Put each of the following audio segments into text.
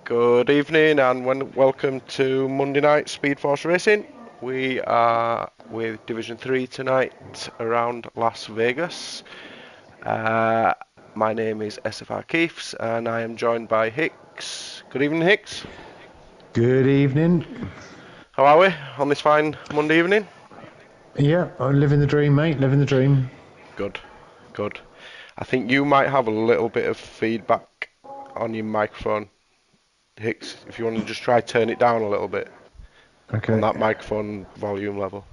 Good evening and welcome to Monday Night Speed Force Racing. We are with Division 3 tonight around Las Vegas. My name is SFR Keefs and I am joined by Hicks. Good evening, Hicks. Good evening. How are we on this fine Monday evening? Yeah, I'm living the dream, mate. Living the dream. Good, good. I think you might have a little bit of feedback on your microphone, Hicks. If you want to just try turn it down a little bit on Okay. that microphone volume level.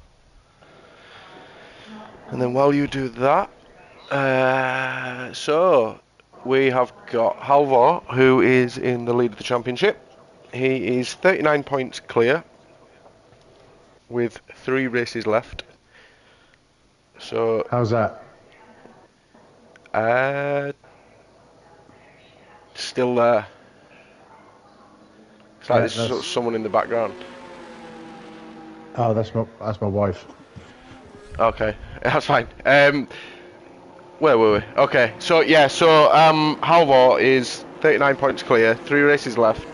And then while you do that, so we have got Halvor, who is in the lead of the championship. He is 39 points clear with 3 races left. So, How's that? uh, still there. It's like Yeah, there's someone in the background. that's my wife. Okay, that's fine. Where were we? Okay, so Halvor is 39 points clear, 3 races left.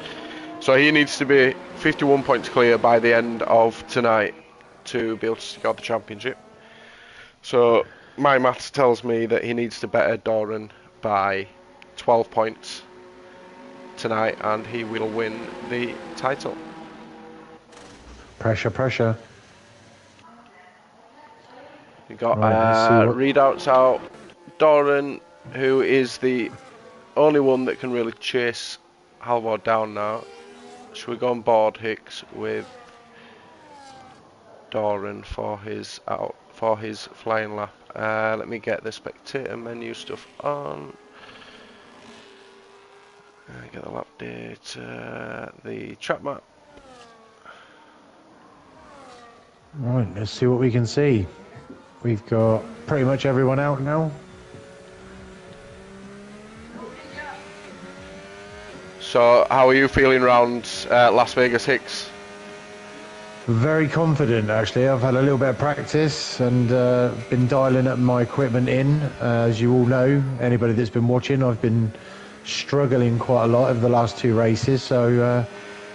So he needs to be 51 points clear by the end of tonight to be able to secure the championship. So my maths tells me that he needs to better Doran by 12 points tonight and he will win the title. Pressure, pressure. We got Right, let's see what. readouts out. Doran, who is the only one that can really chase Halvor down now. Should we go on board, Hicks, with Doran for his flying lap? Let me get the spectator menu stuff on. Get the lap data, the track map. Right, let's see what we can see. We've got pretty much everyone out now. So, how are you feeling around Las Vegas, Hicks? Very confident, actually. I've had a little bit of practice and been dialing up my equipment in. As you all know, anybody that's been watching, I've been struggling quite a lot over the last 2 races. So,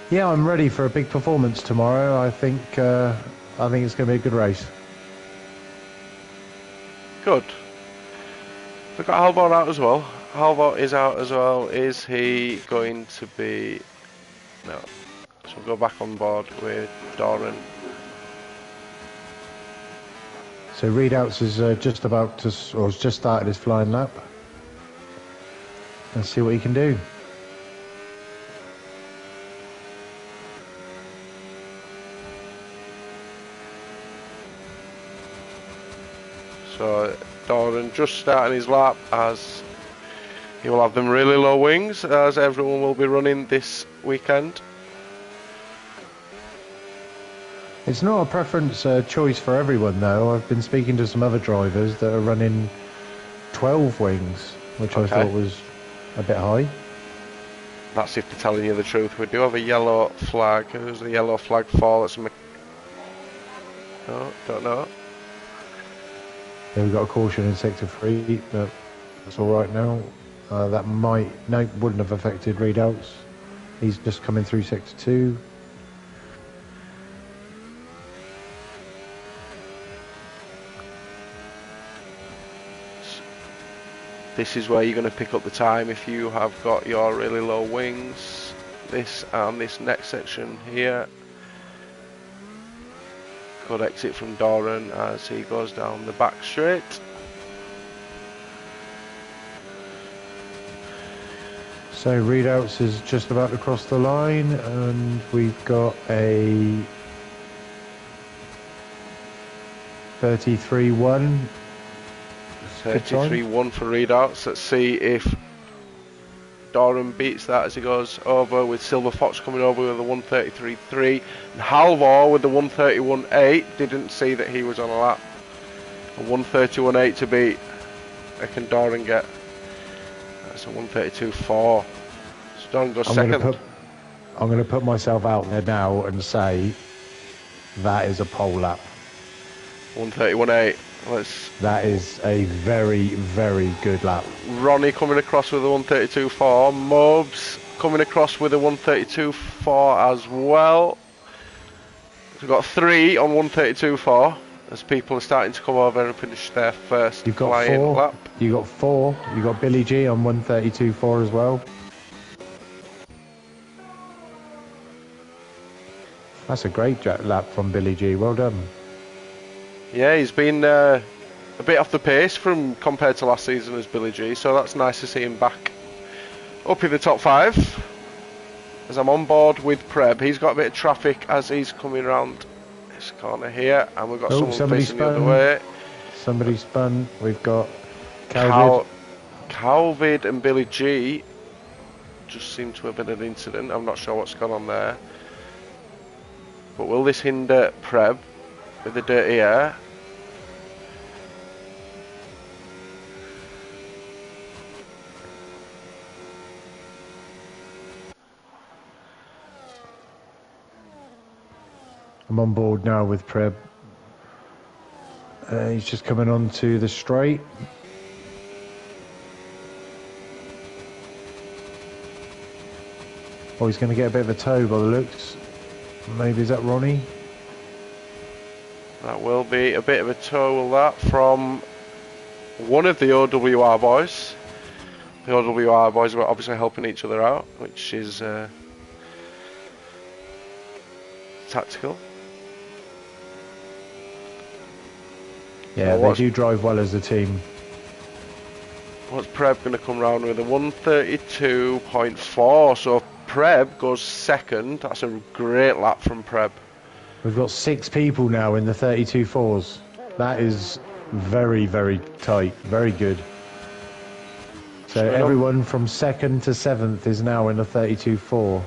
yeah, I'm ready for a big performance tomorrow. I think it's going to be a good race. Good. We've got Halvor out as well. Halvor is out as well. Is he going to be... No. So we'll go back on board with Doran. So Readouts is just about to, or has just started his flying lap. Let's see what he can do. So Doran just starting his lap as he will have them really low wings as everyone will be running this weekend. It's not a preference choice for everyone though. I've been speaking to some other drivers that are running 12 wings, which I thought was a bit high. That's if they're telling you the truth. We do have a yellow flag. Who's the yellow flag for? That's no, don't know. Yeah, we've got a caution in sector 3, but that's all right now. That wouldn't have affected Readouts. He's just coming through sector 2. This is where you're going to pick up the time if you have got your really low wings. This and this next section here. Good exit from Doran as he goes down the back straight. So Readouts is just about to cross the line, and we've got a 33.1. 33.1 for Readouts. Let's see if Doran beats that as he goes over, with Silver Fox coming over with a 133.3 and Halvor with the 131.8. Didn't see that he was on a lap. A 131.8 to beat. Can Doran get? That's a 132.4. So Doran goes second. I'm going to put myself out there now and say that is a pole lap. 131.8. Let's. That is a very, very good lap. Ronnie coming across with a 132.4. Mobs coming across with a 132.4 as well. We've got 3 on 132.4 as people are starting to come over and finish their first You've got flying 4. lap. You got 4. You got Billy G on 132.4 as well. That's a great lap from Billy G. Well done. Yeah, he's been a bit off the pace from compared to last season as Billy G, so that's nice to see him back up in the top 5. As I'm on board with Preb, he's got a bit of traffic as he's coming around this corner here, and we've got someone facing the other way. Somebody spun. We've got Calvid. Calvid and Billy G just seem to have been an incident. I'm not sure what's gone on there. But will this hinder Preb with the dirty air? I'm on board now with Preb. He's just coming onto the straight. Oh, he's going to get a bit of a tow by the looks. Maybe is that Ronnie? That will be a bit of a tow, that, from one of the OWR boys. The OWR boys were obviously helping each other out, which is tactical. Yeah, they do drive well as a team. What's Preb going to come round with? A 132.4. So Preb goes second. That's a great lap from Preb. We've got 6 people now in the 32.4s. That is very, very tight. Very good. So everyone from 2nd to 7th is now in the 32.4.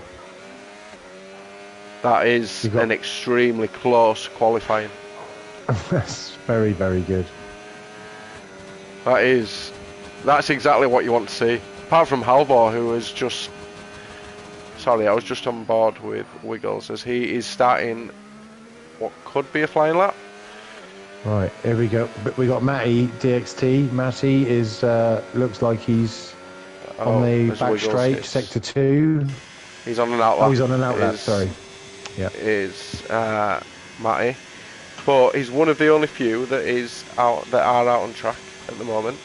That is an extremely close qualifying. That's very, very good. That's exactly what you want to see. Apart from Halvor, who is just... Sorry, I was just on board with Wiggles as he is starting what could be a flying lap. Right, here we go. We got Matty, DXT. Matty is, looks like he's on the back straight, sector 2. He's on an outlap. Oh, he's on an outlap, sorry. Yeah. Is Matty. But he's one of the only few that are out on track at the moment.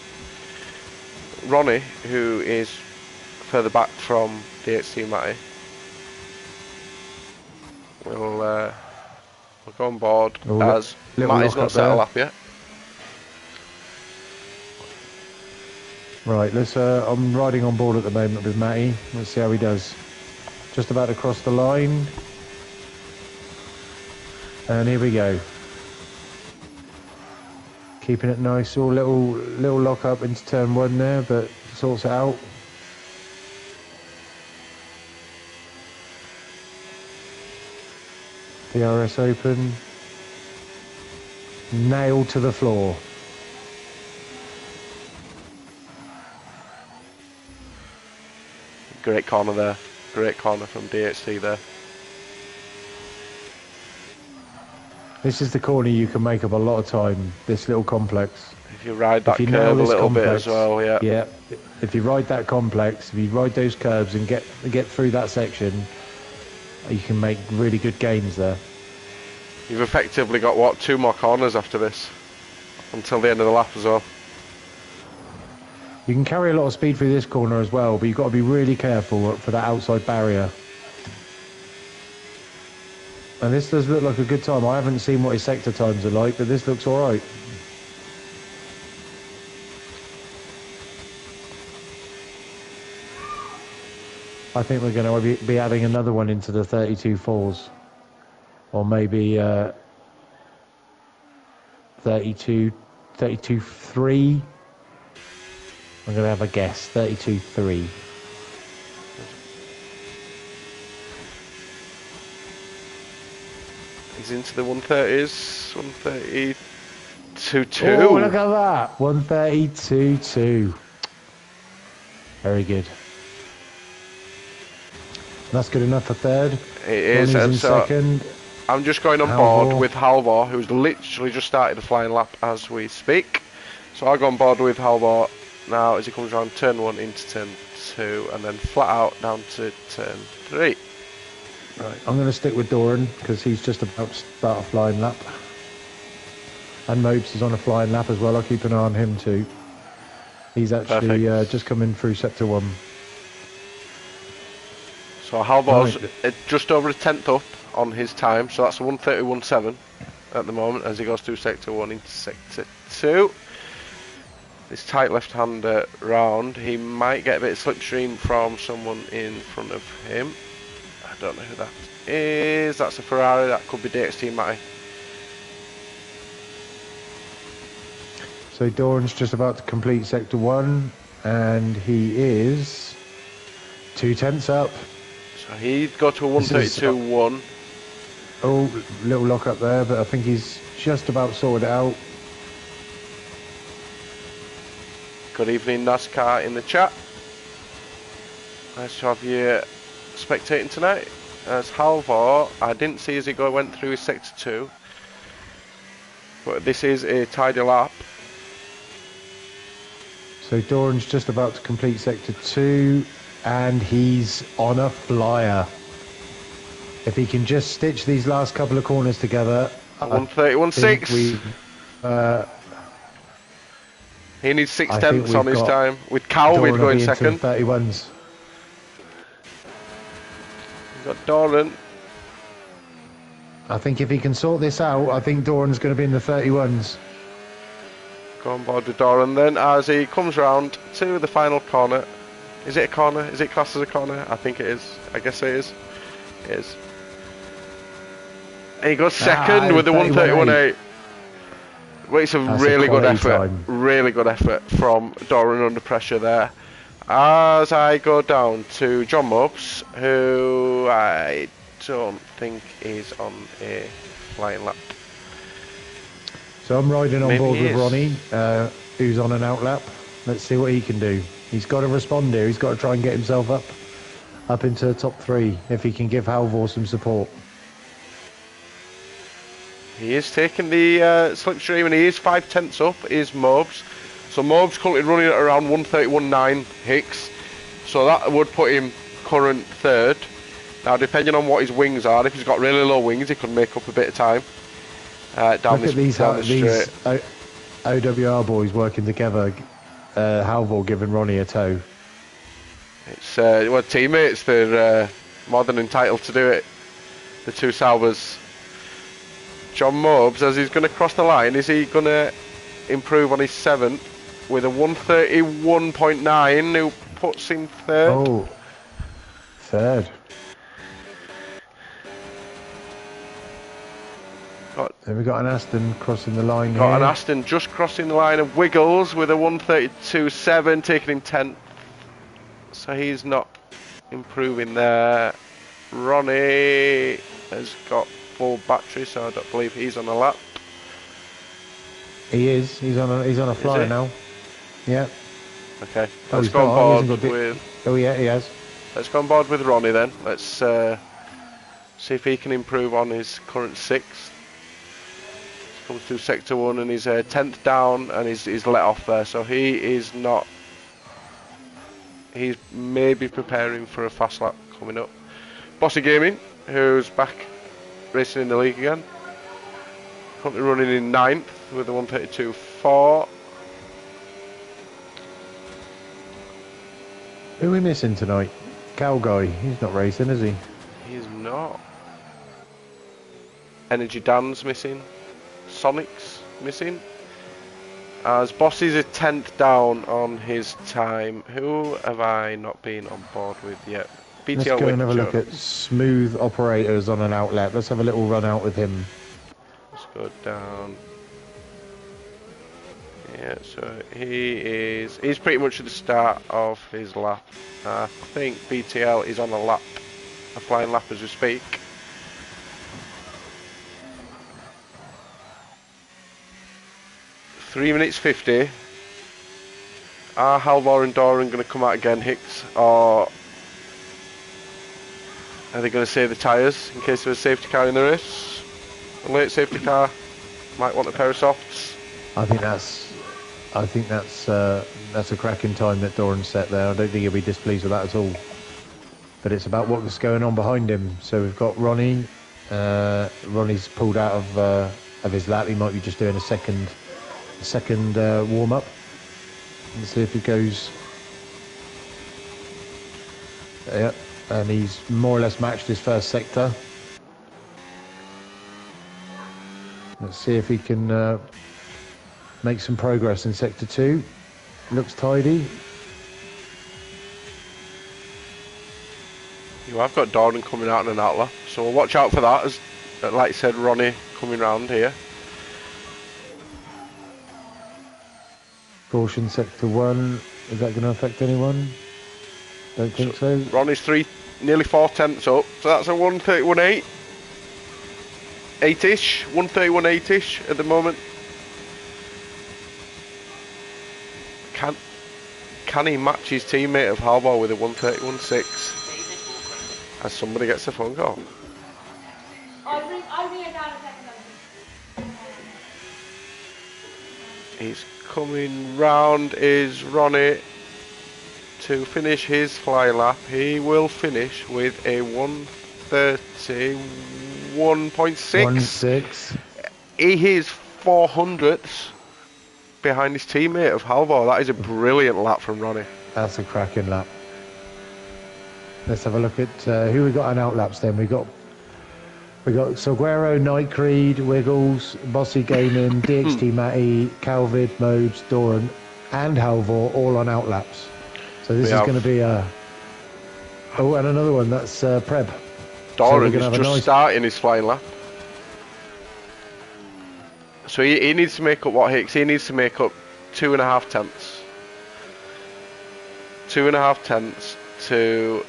Ronnie, who is further back from DXT Matty, will go on board as Matty's not set a lap yet. Right, let's. I'm riding on board at the moment with Matty. Let's see how he does. Just about to cross the line, and here we go. Keeping it nice, all little lock up into turn 1 there, but sorts it out. DRS open. Nailed to the floor. Great corner there. Great corner from DHT there. This is the corner you can make up a lot of time, this little complex. If you ride that curve a little bit as well, yeah. Yeah, if you ride that complex, if you ride those curves and get through that section, you can make really good gains there. You've effectively got, what, 2 more corners after this? Until the end of the lap as well. You can carry a lot of speed through this corner as well, but you've got to be really careful for that outside barrier. And this does look like a good time. I haven't seen what his sector times are like, but this looks alright. I think we're going to be adding another one into the 32.4s. Or maybe 32.3. I'm going to have a guess, 32.3. He's into the 130s, 132.2. Oh, look at that, 132.2. Very good. That's good enough for third. It is. Ronnie's in second. I'm just going on board with Halvor, who's literally just started a flying lap as we speak. So I'll go on board with Halvor now as he comes around turn 1 into turn 2 and then flat out down to turn 3. Right, I'm going to stick with Doran because he's just about to start a flying lap. And Mopes is on a flying lap as well. I'll keep an eye on him too. He's actually just coming through sector 1. So Halvor's just over a tenth up on his time, so that's a 1:31.7 at the moment as he goes through sector 1 into sector 2. This tight left-hander round, he might get a bit of slipstream from someone in front of him. I don't know who that is. That's a Ferrari. That could be DXT Matty. So Doran's just about to complete sector 1 and he is 2/10 up. So he'd go to a 1:32.1. Oh, little lock up there, but I think he's just about sorted it out. Good evening, NASCAR in the chat. Nice to have you spectating tonight. As Halvor, I didn't see as he went through his sector 2, but this is a tidy lap. So Doran's just about to complete sector 2 and he's on a flyer. If he can just stitch these last couple of corners together, 1:31.6. He needs 6/10 on his time. With Calvin going second. 31s. We've got Doran. I think if he can sort this out, I think Doran's going to be in the 31s. Go on board with Doran then as he comes round to the final corner. Is it a corner? Is it classed as a corner? I think it is. I guess it is. It is. And he goes second with the 1:31.8. Well, it's a really good effort. Really good effort from Doran under pressure there. As I go down to John Mopes, who I don't think is on a flying lap. So I'm riding on board with Ronnie, who's on an out lap. Let's see what he can do. He's got to respond here. He's got to try and get himself up into the top 3 if he can give Halvor some support. He is taking the slipstream and he is 5/10 up, is Mobes. So Mobes currently running at around 1:31.9 Hicks. So that would put him current 3rd. Now depending on what his wings are, if he's got really low wings he could make up a bit of time. Down Look this at these OWR boys working together. Halvor giving Ronnie a tow. It's well, teammates, they're more than entitled to do it. The two Salvers. John Mobes, as he's going to cross the line, is he going to improve on his 7th with a 1:31.9 who puts him 3rd? Oh, 3rd. Then we got an Aston crossing the line here. Got an Aston just crossing the line of Wiggles with a 1:32.7, taking him 10th. So he's not improving there. Ronnie has got full battery, so I don't believe he's on a lap. He is. He's on a flyer now. Yeah. Okay. Let's go on board with. Oh yeah, he has. Let's go on board with Ronnie then. Let's see if he can improve on his current 6th. Comes through sector 1 and he's 10th down and he's let off there, so he is not. He's maybe preparing for a fast lap coming up. Bossy Gaming, who's back racing in the league again. Currently running in 9th with a 1:32.4. Who are we missing tonight? Cow Guy. He's not racing, is he? He's not. Energy Dan's missing. Sonic's missing. As Bossy's a 10th down on his time. Who have I not been on board with yet? BTL. Let's go and have a look at Smooth Operators on an outlet. Let's have a little run out with him. Let's go down. Yeah, so he's pretty much at the start of his lap. I think BTL is on a flying lap as we speak. Three minutes 50. Are Halvor and Doran going to come out again, Hicks, or are they going to save the tyres in case of a safety car in the race? A late safety car. Might want a pair of softs. I think that's a cracking time that Doran set there. I don't think he'll be displeased with that at all. But it's about what's going on behind him. So we've got Ronnie. Ronnie's pulled out of his lap. He might be just doing a second warm up. Let's see if he goes. Yep, and he's more or less matched his first sector. Let's see if he can make some progress in sector 2. Looks tidy. You have got Doran coming out in an outlap, so we'll watch out for that. As like I said, Ronnie coming round here. Caution sector 1. Is that going to affect anyone? Don't think so. Ronnie's nearly 4 tenths up, so that's a 131.8. 8-ish, 131.8-ish at the moment. Can he match his teammate of Halvor with a 131.6? As somebody gets a phone call. I'll bring it down a second. He's coming round, is Ronnie, to finish his fly lap. He will finish with a 131.6. 1.6. He is 400ths behind his teammate of Halvor. That is a brilliant lap from Ronnie. That's a cracking lap. Let's have a look at who we got on outlaps then. We got Salguero, Nightcreed, Wiggles, Bossy Gaming, DXT Matty, Calvid, Mobes, Doran, and Halvor all on outlaps. So this is going to be a. Oh, and another one. That's Preb. Doran is just starting his flying lap. So he needs to make up what Hicks. He needs to make up 2.5 tenths. 2.5 tenths to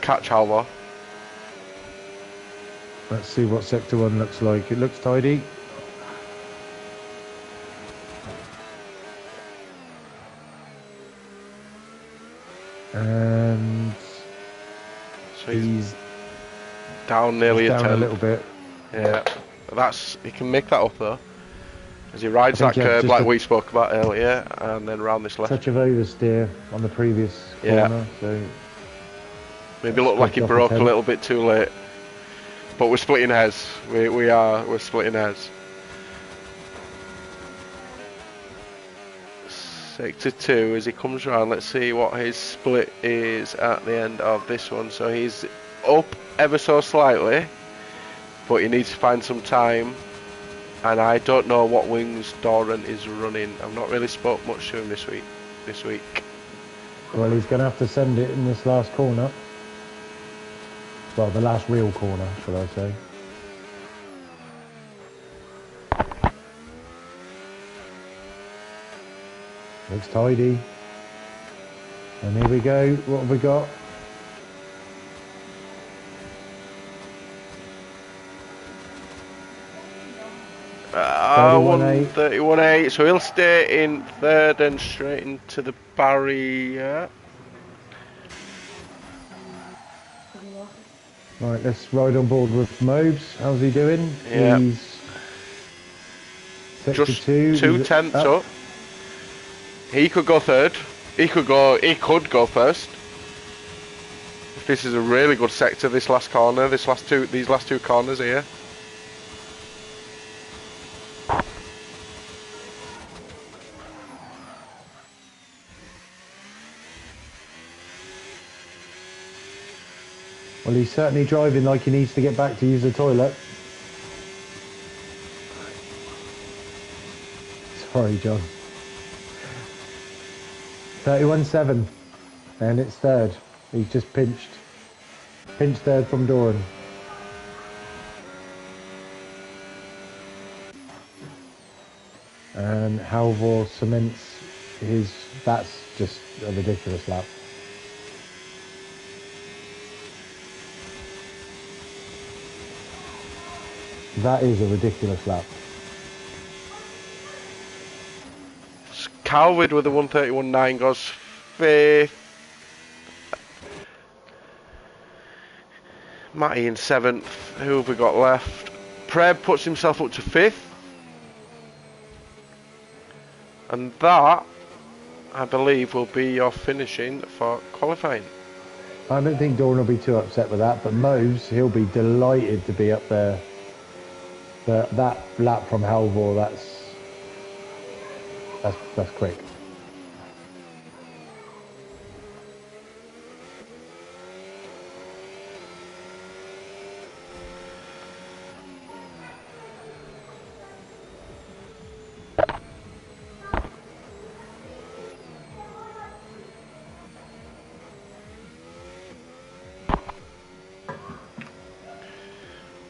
catch Halvor. Let's see what sector 1 looks like. It looks tidy. And so he's down nearly down a 10. A little bit. Yeah, he can make that up though, as he rides that curb like we spoke about earlier, and then round this left. Touch of oversteer on the previous corner, so maybe looked like he broke a little bit too late. But we're splitting hairs. We're splitting hairs. Sector 2 as he comes round. Let's see what his split is at the end of this one. So he's up ever so slightly, but he needs to find some time. And I don't know what wings Doran is running. I've not really spoke much to him this week. Well, he's going to have to send it in this last corner. Well, the last real corner, should I say. Looks tidy. And here we go. What have we got? Ah, 131.8. So he'll stay in third and straight into the barrier. Right, let's ride on board with Mobes. How's he doing? Yeah. He's sector just 2 tenths up. He could go third. He could go first. This is a really good sector. This last corner. These last two corners here. Well, he's certainly driving like he needs to get back to use the toilet. Sorry, John. 31.7. And it's third. He's just pinched third from Doran. And Halvor cements that's just a ridiculous lap. That is a ridiculous lap. Calvid with a 131.9 goes fifth. Matty in seventh. Who have we got left? Preb puts himself up to 5th. And that, I believe, will be your finishing for qualifying. I don't think Dawn will be too upset with that, but Mose, he'll be delighted to be up there. That lap from Halvor, that's quick.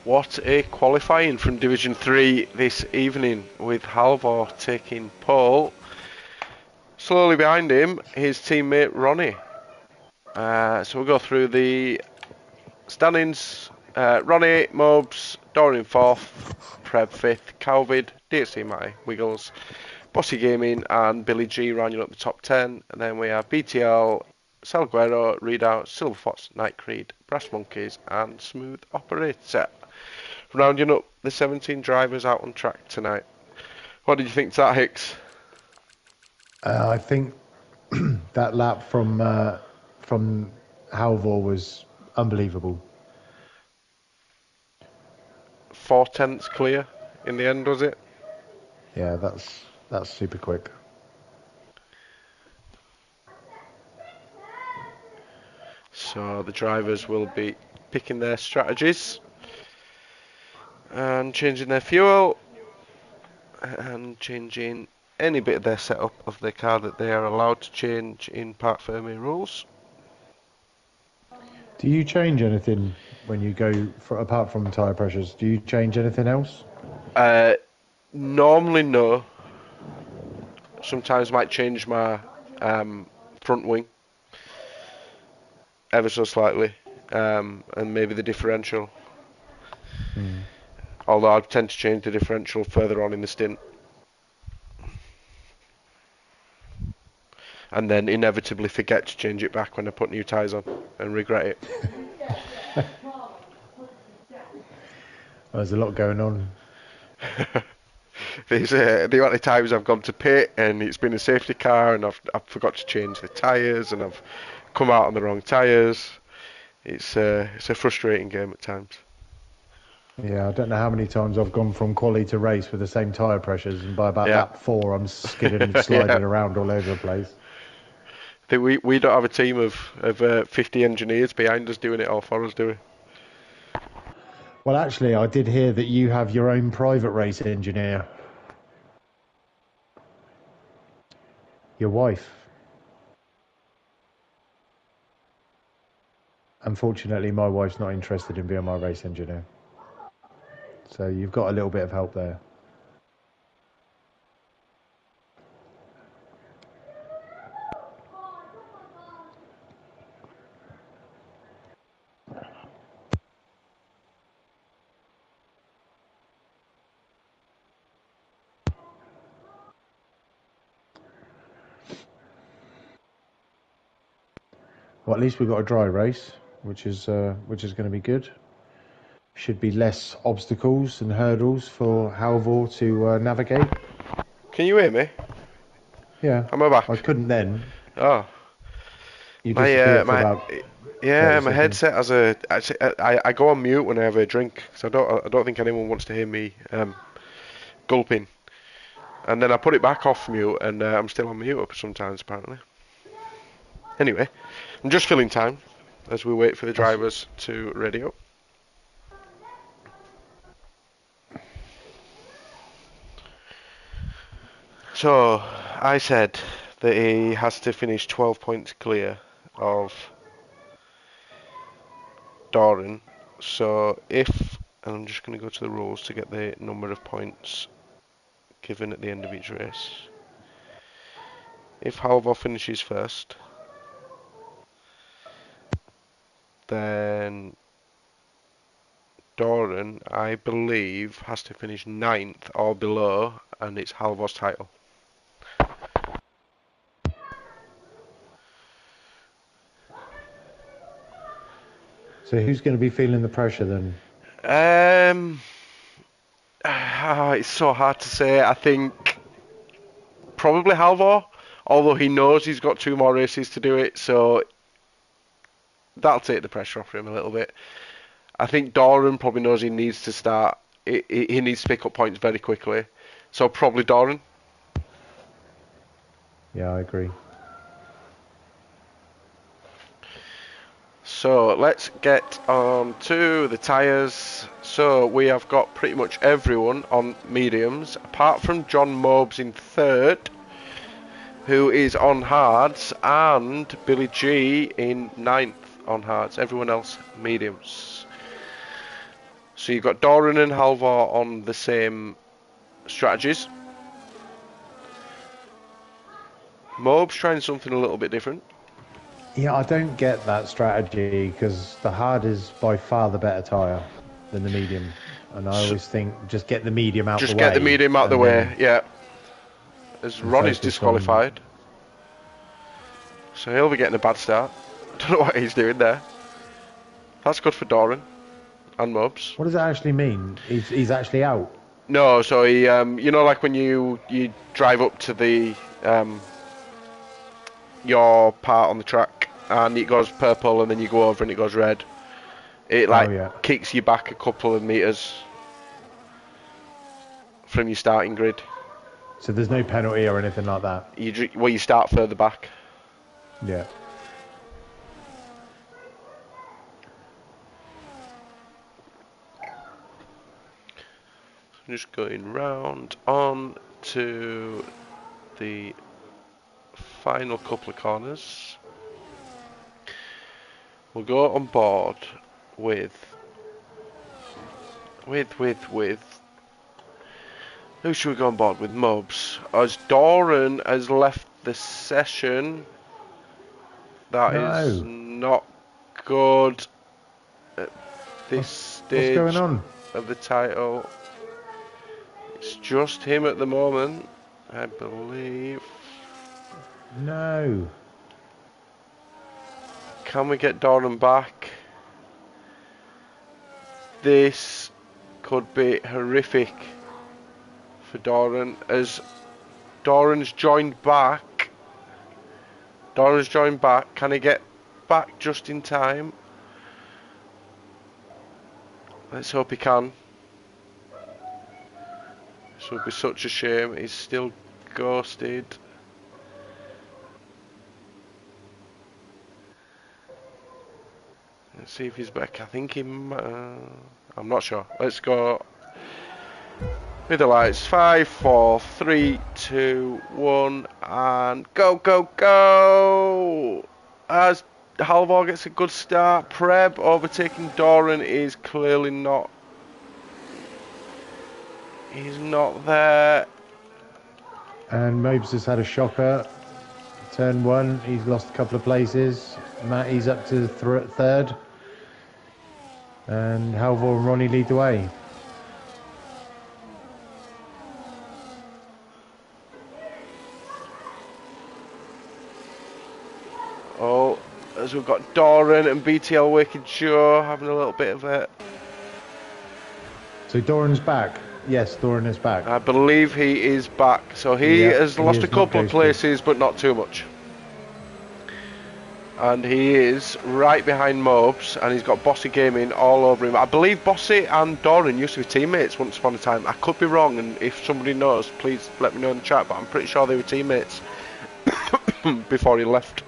What a qualifying from Division 3 this evening, with Halvor taking pole. Slowly behind him, his teammate Ronnie. So we'll go through the standings. Ronnie, Mobs, Dorian 4th, Preb 5th, Calvid, DXC Matty, Wiggles, Bossy Gaming and Billy G rounding up the top 10. And then we have BTL, Salguero, Readout, Silver Fox, Night Creed, Brass Monkeys and Smooth Operator. Rounding up the 17 drivers out on track tonight. What did you think to that, Hicks? I think that lap from Halvor was unbelievable. 4/10 clear in the end, was it? Yeah, that's super quick. So the drivers will be picking their strategies and changing their fuel and changing any bit of their setup of their car that they are allowed to change in Parc Fermé rules. Do you change anything when you go apart from tyre pressures? Do you change anything else? Normally no. Sometimes might change my front wing ever so slightly, and maybe the differential. Although I tend to change the differential further on in the stint. And then inevitably forget to change it back when I put new tyres on and regret it. There's a lot going on. There's the amount of times I've gone to pit and it's been a safety car and I've forgot to change the tyres and I've come out on the wrong tyres. It's a frustrating game at times. Yeah, I don't know how many times I've gone from quali to race with the same tyre pressures, and by about lap 4 I'm skidding and sliding around all over the place. I think we don't have a team of 50 engineers behind us doing it all for us, do we? Well, actually, I did hear that you have your own private race engineer. Your wife. Unfortunately, my wife's not interested in being my race engineer. So you've got a little bit of help there. Well, at least we've got a dry race, which is going to be good. Should be less obstacles and hurdles for Halvor to navigate. Can you hear me? Yeah. Am I back? I couldn't then. Oh. You disappeared for about yeah, 30 my seconds. headset has I go on mute when I have a drink, so I don't think anyone wants to hear me gulping. And then I put it back off mute, and I'm still on mute sometimes apparently. Anyway, I'm just filling time as we wait for the drivers to ready up. So I said that he has to finish 12 points clear of Doran. So if, and I'm just going to go to the rules to get the number of points given at the end of each race. If Halvor finishes first, then Doran, I believe, has to finish 9th or below, and it's Halvor's title. So who's going to be feeling the pressure then? It's so hard to say. I think probably Halvor, although he knows he's got 2 more races to do it, so that'll take the pressure off him a little bit. I think Doran probably knows he needs to start. He needs to pick up points very quickly, so probably Doran. Yeah, I agree. So let's get on to the tyres. So we have got pretty much everyone on mediums, apart from John Mobes in 3rd, who is on hards, and Billy G in 9th on hards. Everyone else mediums. So you've got Doran and Halvor on the same strategies. Mobes trying something a little bit different. Yeah, I don't get that strategy because the hard is by far the better tyre than the medium. And I always think just get the medium out the way. Just get the medium out the way, yeah. As Ronnie's disqualified. So he'll be getting a bad start. Don't know what he's doing there. That's good for Doran and Mobs. What does that actually mean? He's actually out? No, so he, you know, like when you drive up to the your part on the track and it goes purple and then you go over and it goes red. It kicks you back a couple of meters from your starting grid. So there's no penalty or anything like that? You start further back. Yeah. Just going round on to the final couple of corners. We'll go on board with who should we go on board with? Mobs. As Doran has left the session, that is not good at this stage what's going on? Of the title. It's just him at the moment, I believe. No. Can we get Doran back? This could be horrific for Doran, as Doran's joined back. Can he get back just in time? Let's hope he can. This would be such a shame. He's still ghosted. Let's see if he's back. I think he I'm not sure. Let's go with the lights. 5, 4, 3, 2, 1, and go, go, go! As Halvor gets a good start, Preb overtaking Doran is clearly not. He's not there. And Mobes has had a shocker. Turn 1, he's lost a couple of places. Matty's up to 3rd. And Halvor and Ronnie lead the way. Oh, as we've got Doran and BTL Wicked Joe having a little bit of it. So Doran's back. Yes, Doran is back. I believe he is back. So he has lost a couple of places, but not too much. And he is right behind Mobes, and he's got Bossy Gaming all over him. I believe Bossy and Doran used to be teammates once upon a time. I could be wrong, and if somebody knows, please let me know in the chat, but I'm pretty sure they were teammates before he left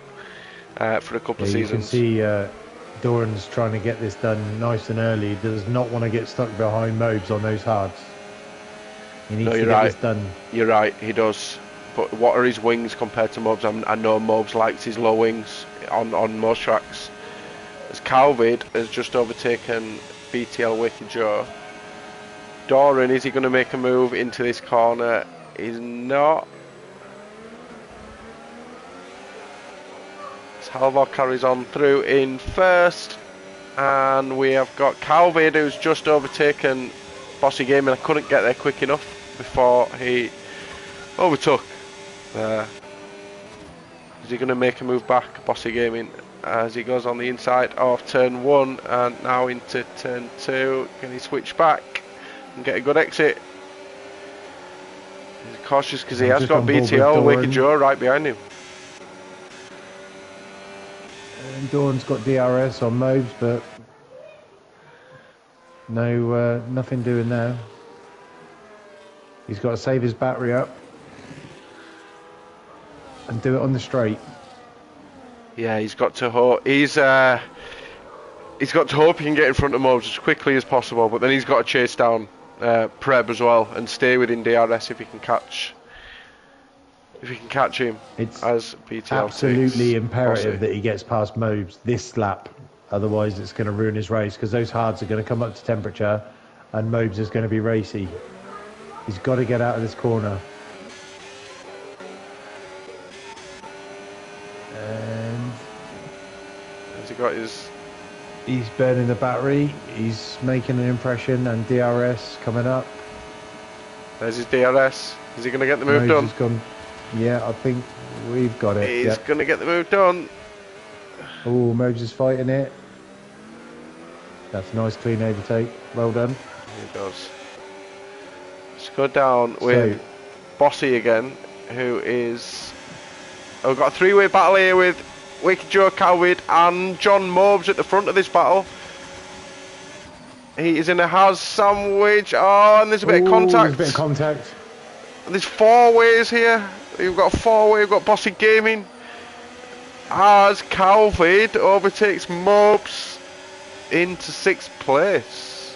for a couple of seasons. You can see Doran's trying to get this done nice and early. He does not want to get stuck behind Mobes on those hards. He needs to get this done. You're right, he does. But what are his wings compared to Mobes? I know Mobes likes his low wings on most tracks. As Calvid has just overtaken BTL Wicked Joe. Doran, is he going to make a move into this corner? He's not. As Halvor carries on through in 1st. And we have got Calvid, who's just overtaken Bossy Gaming. I couldn't get there quick enough before he overtook there. Is he going to make a move back, Bossy Gaming, as he goes on the inside of turn 1 and now into turn 2? Can he switch back and get a good exit? He's cautious because he I'm has just got on board with BTL, Wicked Doran. Joe right behind him. And Doran's got DRS on Mobes, but no, nothing doing there. He's got to save his battery up and do it on the straight. Yeah, he's got to hope. He's got to hope he can get in front of Mobes as quickly as possible, but then he's got to chase down Preb as well and stay within DRS if he can catch. If he can catch him, It's as BTL absolutely takes imperative Bossy. that he gets past Mobes this lap. Otherwise, it's going to ruin his race because those hards are going to come up to temperature and Mobes is going to be racy. He's got to get out of this corner. And Has he got his? he's burning the battery. He's making an impression and DRS coming up. There's his DRS. Is he going to get the move Mobes done? has gone. Yeah, I think we've got it. He's Yep. going to get the move done. Oh, Mobes is fighting it. That's a nice clean overtake. Well done. He does. Let's go down with Bossy again, who is... Oh, we've got a three-way battle here with Wicked Joe Coward and John Mobes at the front of this battle. He is in a Haas sandwich. Oh, and there's a bit of contact. There's a bit of contact. And there's four ways here. We've got a four-way. We've got Bossy Gaming. As Calvid overtakes Mobes into 6th place.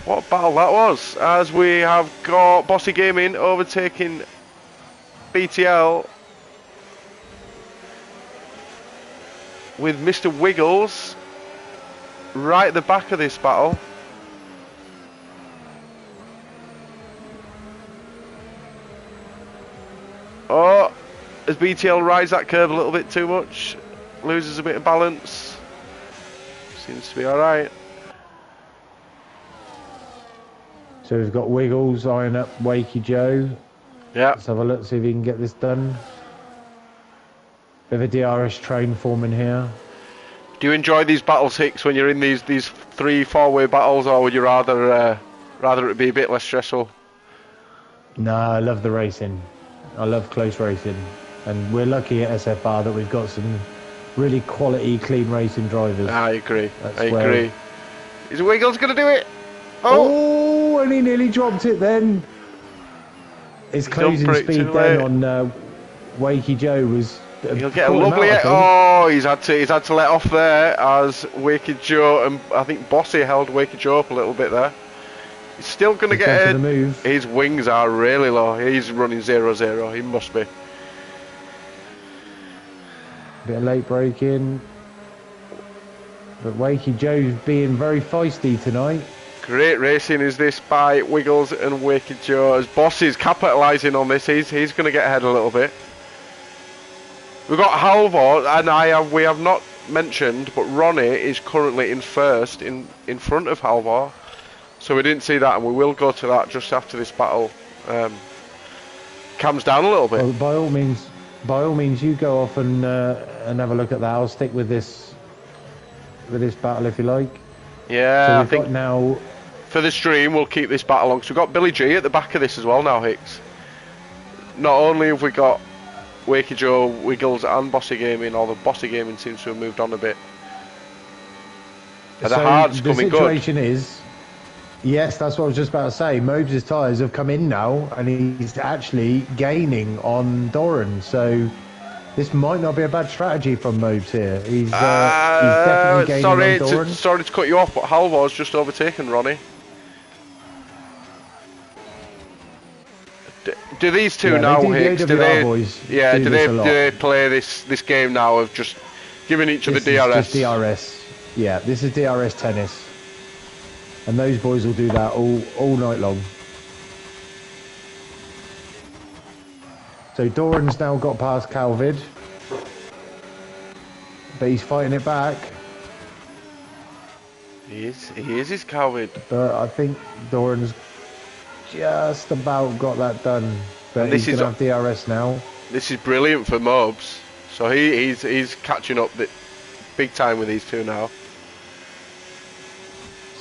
What a battle that was. As we have got Bossy Gaming overtaking BTL with Mr. Wiggles right at the back of this battle. Oh, as BTL rides that curve a little bit too much, loses a bit of balance. Seems to be alright. So we've got Wiggles eyeing up Wakey Joe. Yeah. Let's have a look, see if he can get this done. Bit of a DRS train forming here. Do you enjoy these battles, Hicks, when you're in these 3-4-way battles, or would you rather it be a bit less stressful? No, I love the racing. I love close racing. And we're lucky at SFR that we've got some really quality, clean racing drivers. I agree. That's I agree. Is Wiggles going to do it? Oh, and he nearly dropped it then. His closing speed then on Wakey Joe was... He'll get a lovely... Oh, he's had to let off there as Wicked Joe and I think Bossy held Wicked Joe up a little bit there. He's still going to get ahead. His wings are really low. He's running 0-0. He must be. Bit of late braking. But Wakey Joe's being very feisty tonight. Great racing is this by Wiggles and Wicked Joe. As Bossy's capitalising on this, he's going to get ahead a little bit. We've got Halvor, and we have not mentioned, but Ronnie is currently in first, in front of Halvor. So we didn't see that, and we will go to that just after this battle calms down a little bit. Well, by all means, you go off and have a look at that. I'll stick with this battle if you like. Yeah, so I think now for the stream we'll keep this battle on. So we've got Billy G at the back of this as well now, Hicks. Not only have we got Wakey Joe, Wiggles, and Bossy Gaming, or the Bossy Gaming seems to have moved on a bit. Are the hards coming good? The situation is, yes, that's what I was just about to say. Mobes' tyres have come in now, and he's actually gaining on Doran. So this might not be a bad strategy from Mobes here. He's definitely gaining on Doran. Sorry to cut you off, but Halvor's just overtaken Ronnie. Do these two now, Hicks? Do they play this game now of just giving each other DRS? Just DRS. Yeah, this is DRS tennis. And those boys will do that all night long. So Doran's now got past Calvid. But he's fighting it back. He is his Calvid. But I think Doran's just about got that done. But he's going to have DRS now. This is brilliant for Mobes. So he's catching up big time with these two now.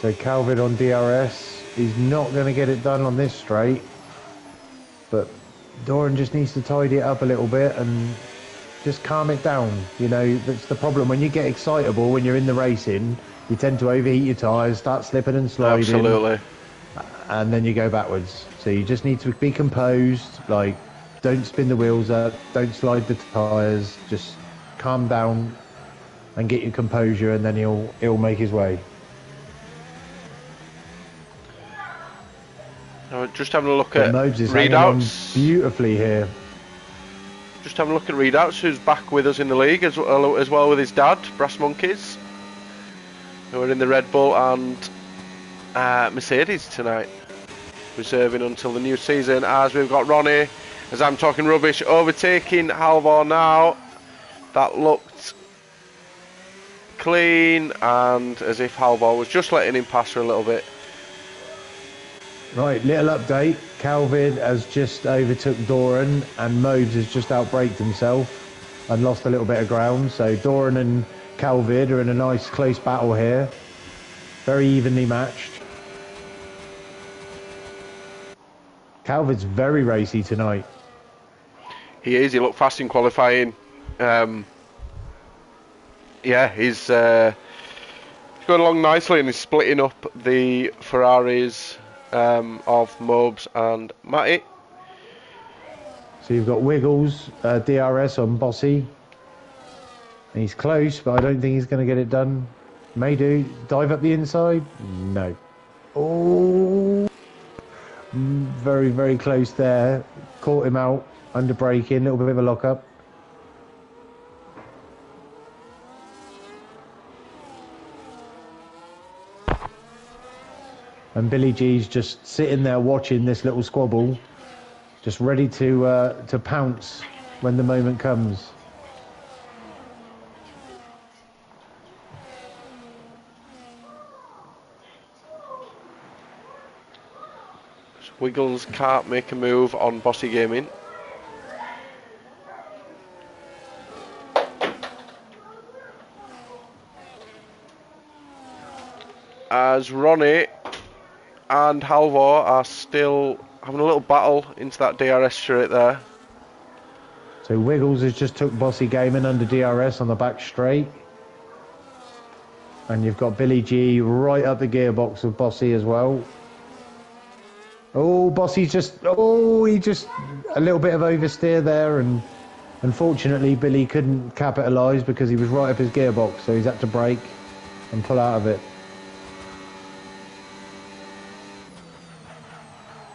So Calvin on DRS, he's not going to get it done on this straight. but Doran just needs to tidy it up a little bit and just calm it down. You know, that's the problem. When you get excitable, when you're in the racing, you tend to overheat your tyres, start slipping and sliding. Absolutely. And then you go backwards. So you just need to be composed, like, don't spin the wheels up, don't slide the tyres, just calm down and get your composure, and then he'll make his way. Just having a look at Mobes is hanging on readouts. beautifully here. Just having a look at readouts, who's back with us in the league as well with his dad, Brass Monkeys, who are in the Red Bull and Mercedes tonight, reserving until the new season. As we've got Ronnie, as I'm talking rubbish, overtaking Halvor now. That looked clean, and as if Halvor was just letting him pass for a little bit. Right, little update. Calvin has just overtook Doran, and Mobes has just outbraked himself and lost a little bit of ground. So Doran and Calvin are in a nice close battle here. Very evenly matched. Calvin's very racy tonight. He is. He looked fast in qualifying. Yeah, he's going along nicely, and he's splitting up the Ferraris of Mobes and Matty. So you've got Wiggles, DRS on Bossy. And he's close, but I don't think he's going to get it done. May do. Dive up the inside? No. Oh, very, very close there. Caught him out, under braking, a little bit of a lock-up. And Billy G's just sitting there watching this little squabble, just ready to pounce when the moment comes. Wiggles can't make a move on Bossy Gaming. As Ronnie and Halvor are still having a little battle into that DRS straight there. So Wiggles has just took Bossy Gaming under DRS on the back straight. And you've got Billy G right up the gearbox with Bossy as well. Oh, Bossy's just, he just, a little bit of oversteer there, and unfortunately Billy couldn't capitalise because he was right up his gearbox, so he's had to brake and pull out of it.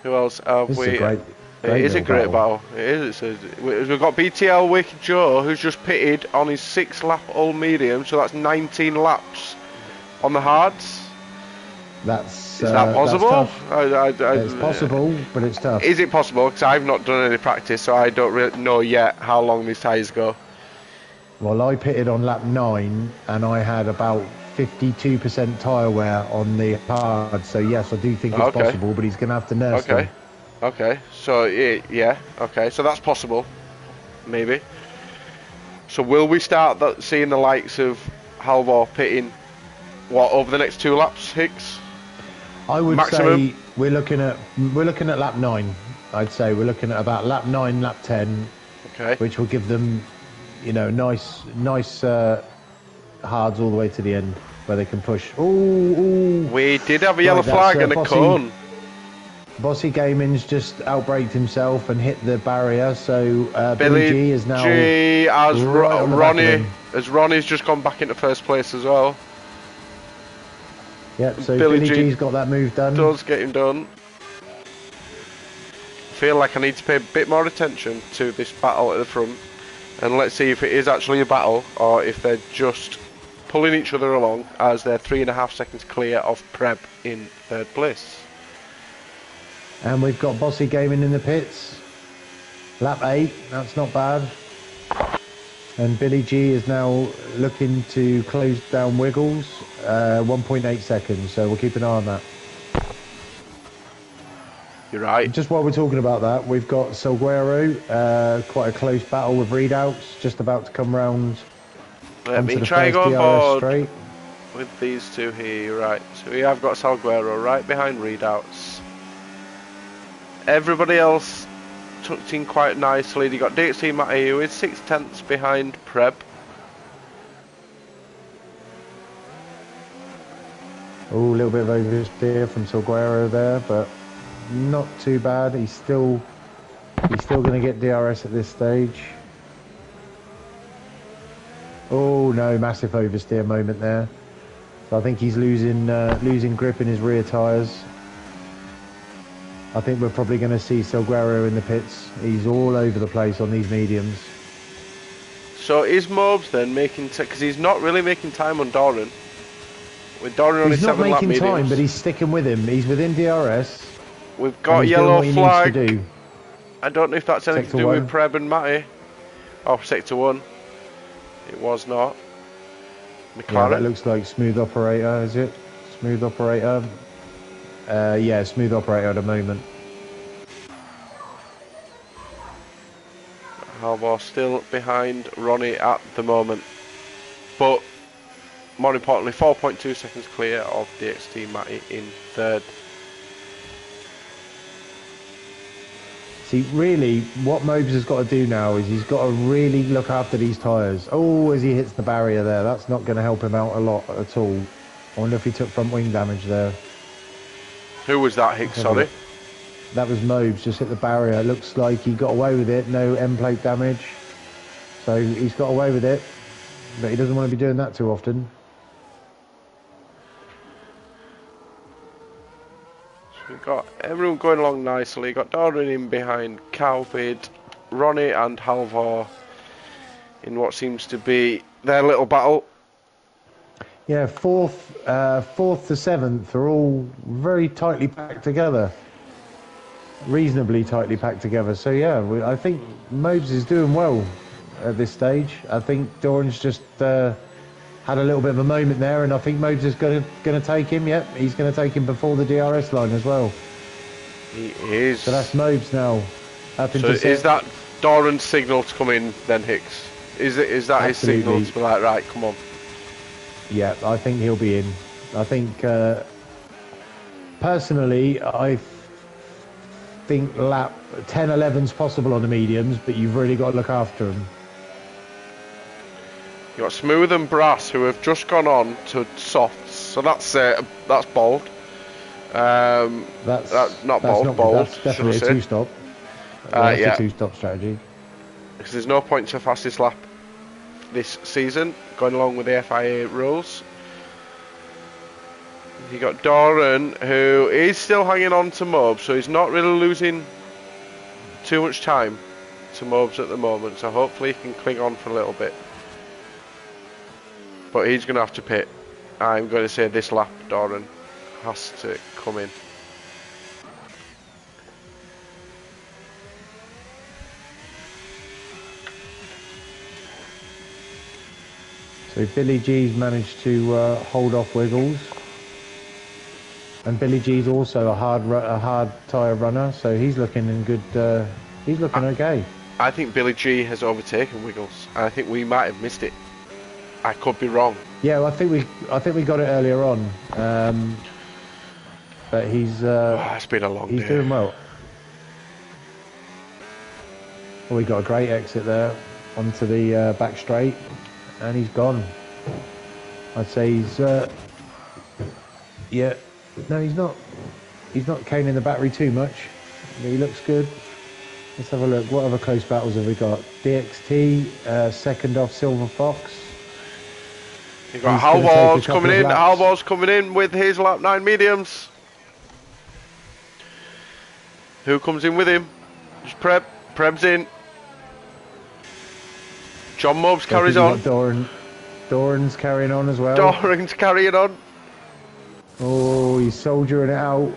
Who else have This we? is a great it is a little great battle. It is. We've got BTL Wicked Joe, who's just pitted on his 6-lap all medium, so that's 19 laps on the hards. Is Is that possible? It's possible, but it's tough. Is it possible? Because I've not done any practice, so I don't really know yet how long these tyres go. Well, I pitted on lap 9, and I had about 52% tyre wear on the hard, so yes, I do think it's possible, but he's going to have to nurse them. Okay, so yeah, okay, so that's possible, maybe. So will we start seeing the likes of Halvor pitting, over the next 2 laps, Hicks? I would Maximum? say we're looking at lap 9. I'd say we're looking at about lap 9, lap 10, which will give them, nice hards all the way to the end where they can push. Ooh. We did have a yellow flag and a cone. Bossy Gaming's just outbraked himself and hit the barrier, so Billy G is now as Ronnie's just gone back into first place as well. Yep, so Billy G's got that move done. Does get him done. Feel like I need to pay a bit more attention to this battle at the front, and let's see if it is actually a battle or if they're just pulling each other along, as they're 3.5 seconds clear of Preb in 3rd place. And we've got Bossy Gaming in the pits. Lap 8, that's not bad. And Billy G is now looking to close down Wiggles, 1.8 seconds, so we'll keep an eye on that. You're right. Just while we're talking about that, we've got Salguero, quite a close battle with readouts, just about to come round. Let me try and go on board straight with these two here, right. So we have got Salguero right behind readouts. Everybody else tucked in quite nicely. You got DXT Matty, who is 6/10 behind Preb. Oh, a little bit of oversteer from Salguero there, but not too bad. He's still going to get DRS at this stage. Oh no, massive oversteer moment there. So I think he's losing grip in his rear tyres. I think we're probably going to see Salguero in the pits. He's all over the place on these mediums. So is Mobes then making, because he's not really making time on Doran. With Doran on his 7 lap mediums. He's not making time, but he's sticking with him. He's within DRS. We've got yellow flag. Do. I don't know if that's anything Sector to do 1. with Preb and Matty. Oh, Sector 1. It was not. McLaren. Yeah, that looks like smooth operator, is it? Smooth operator. Yeah, smooth operator at the moment. Halvor still behind Ronnie at the moment. But more importantly, 4.2 seconds clear of DXT Matty in third. See, really, what Mobes has got to do now is he's got to really look after these tyres. Oh, as he hits the barrier there, that's not going to help him out a lot at all. I wonder if he took front wing damage there. Who was that, Hicks? Sorry? That was Mobes, just hit the barrier. It looks like he got away with it, no end plate damage. So he's got away with it, but he doesn't want to be doing that too often. We've got everyone going along nicely. Got Doran in behind Cowbid, Ronnie and Halvor in what seems to be their little battle. Yeah, fourth to seventh are all very tightly packed together. Reasonably tightly packed together. So yeah, I think Mobes is doing well at this stage. I think Doran's just had a little bit of a moment there, and I think Mobes is going to take him. Yep, he's going to take him before the DRS line as well. He is. So that's Mobes now. So is that Doran's signal to come in then, Hicks? Is that Absolutely. His signal to be like, right, come on? Yeah, I think he'll be in. I think, personally, I think lap 10-11's possible on the mediums, but you've really got to look after them. You got Smooth and Brass, who have just gone on to softs, so that's bold. That's not bold. That's definitely a two-stop. That's yeah. a two-stop strategy. Because there's no point to fastest lap this season, going along with the FIA rules. You got Doran, who is still hanging on to Mobes, so he's not really losing too much time to Mobes at the moment, so hopefully he can cling on for a little bit. But he's going to have to pit. I'm going to say this lap Doran has to come in. So Billy G's managed to hold off Wiggles, and Billy G's also a hard tyre runner, so he's looking in good. He's looking okay. I think Billy G has overtaken Wiggles, and I think we might have missed it. I could be wrong. Yeah, well, I think we got it earlier on, but he's. It's been a long day. He's doing well. Well, we got a great exit there onto the back straight. And he's gone. I'd say he's, yeah, no, he's not. He's not caning the battery too much. But he looks good. Let's have a look. What other close battles have we got? DXT, second off Silver Fox. You've got Halvor's coming in. Halvor's coming in with his lap 9 mediums. Who comes in with him? Just Preb. Preb's in. John Mobes carries on. Doran's carrying on as well. Doran's carrying on. Oh, he's soldiering it out.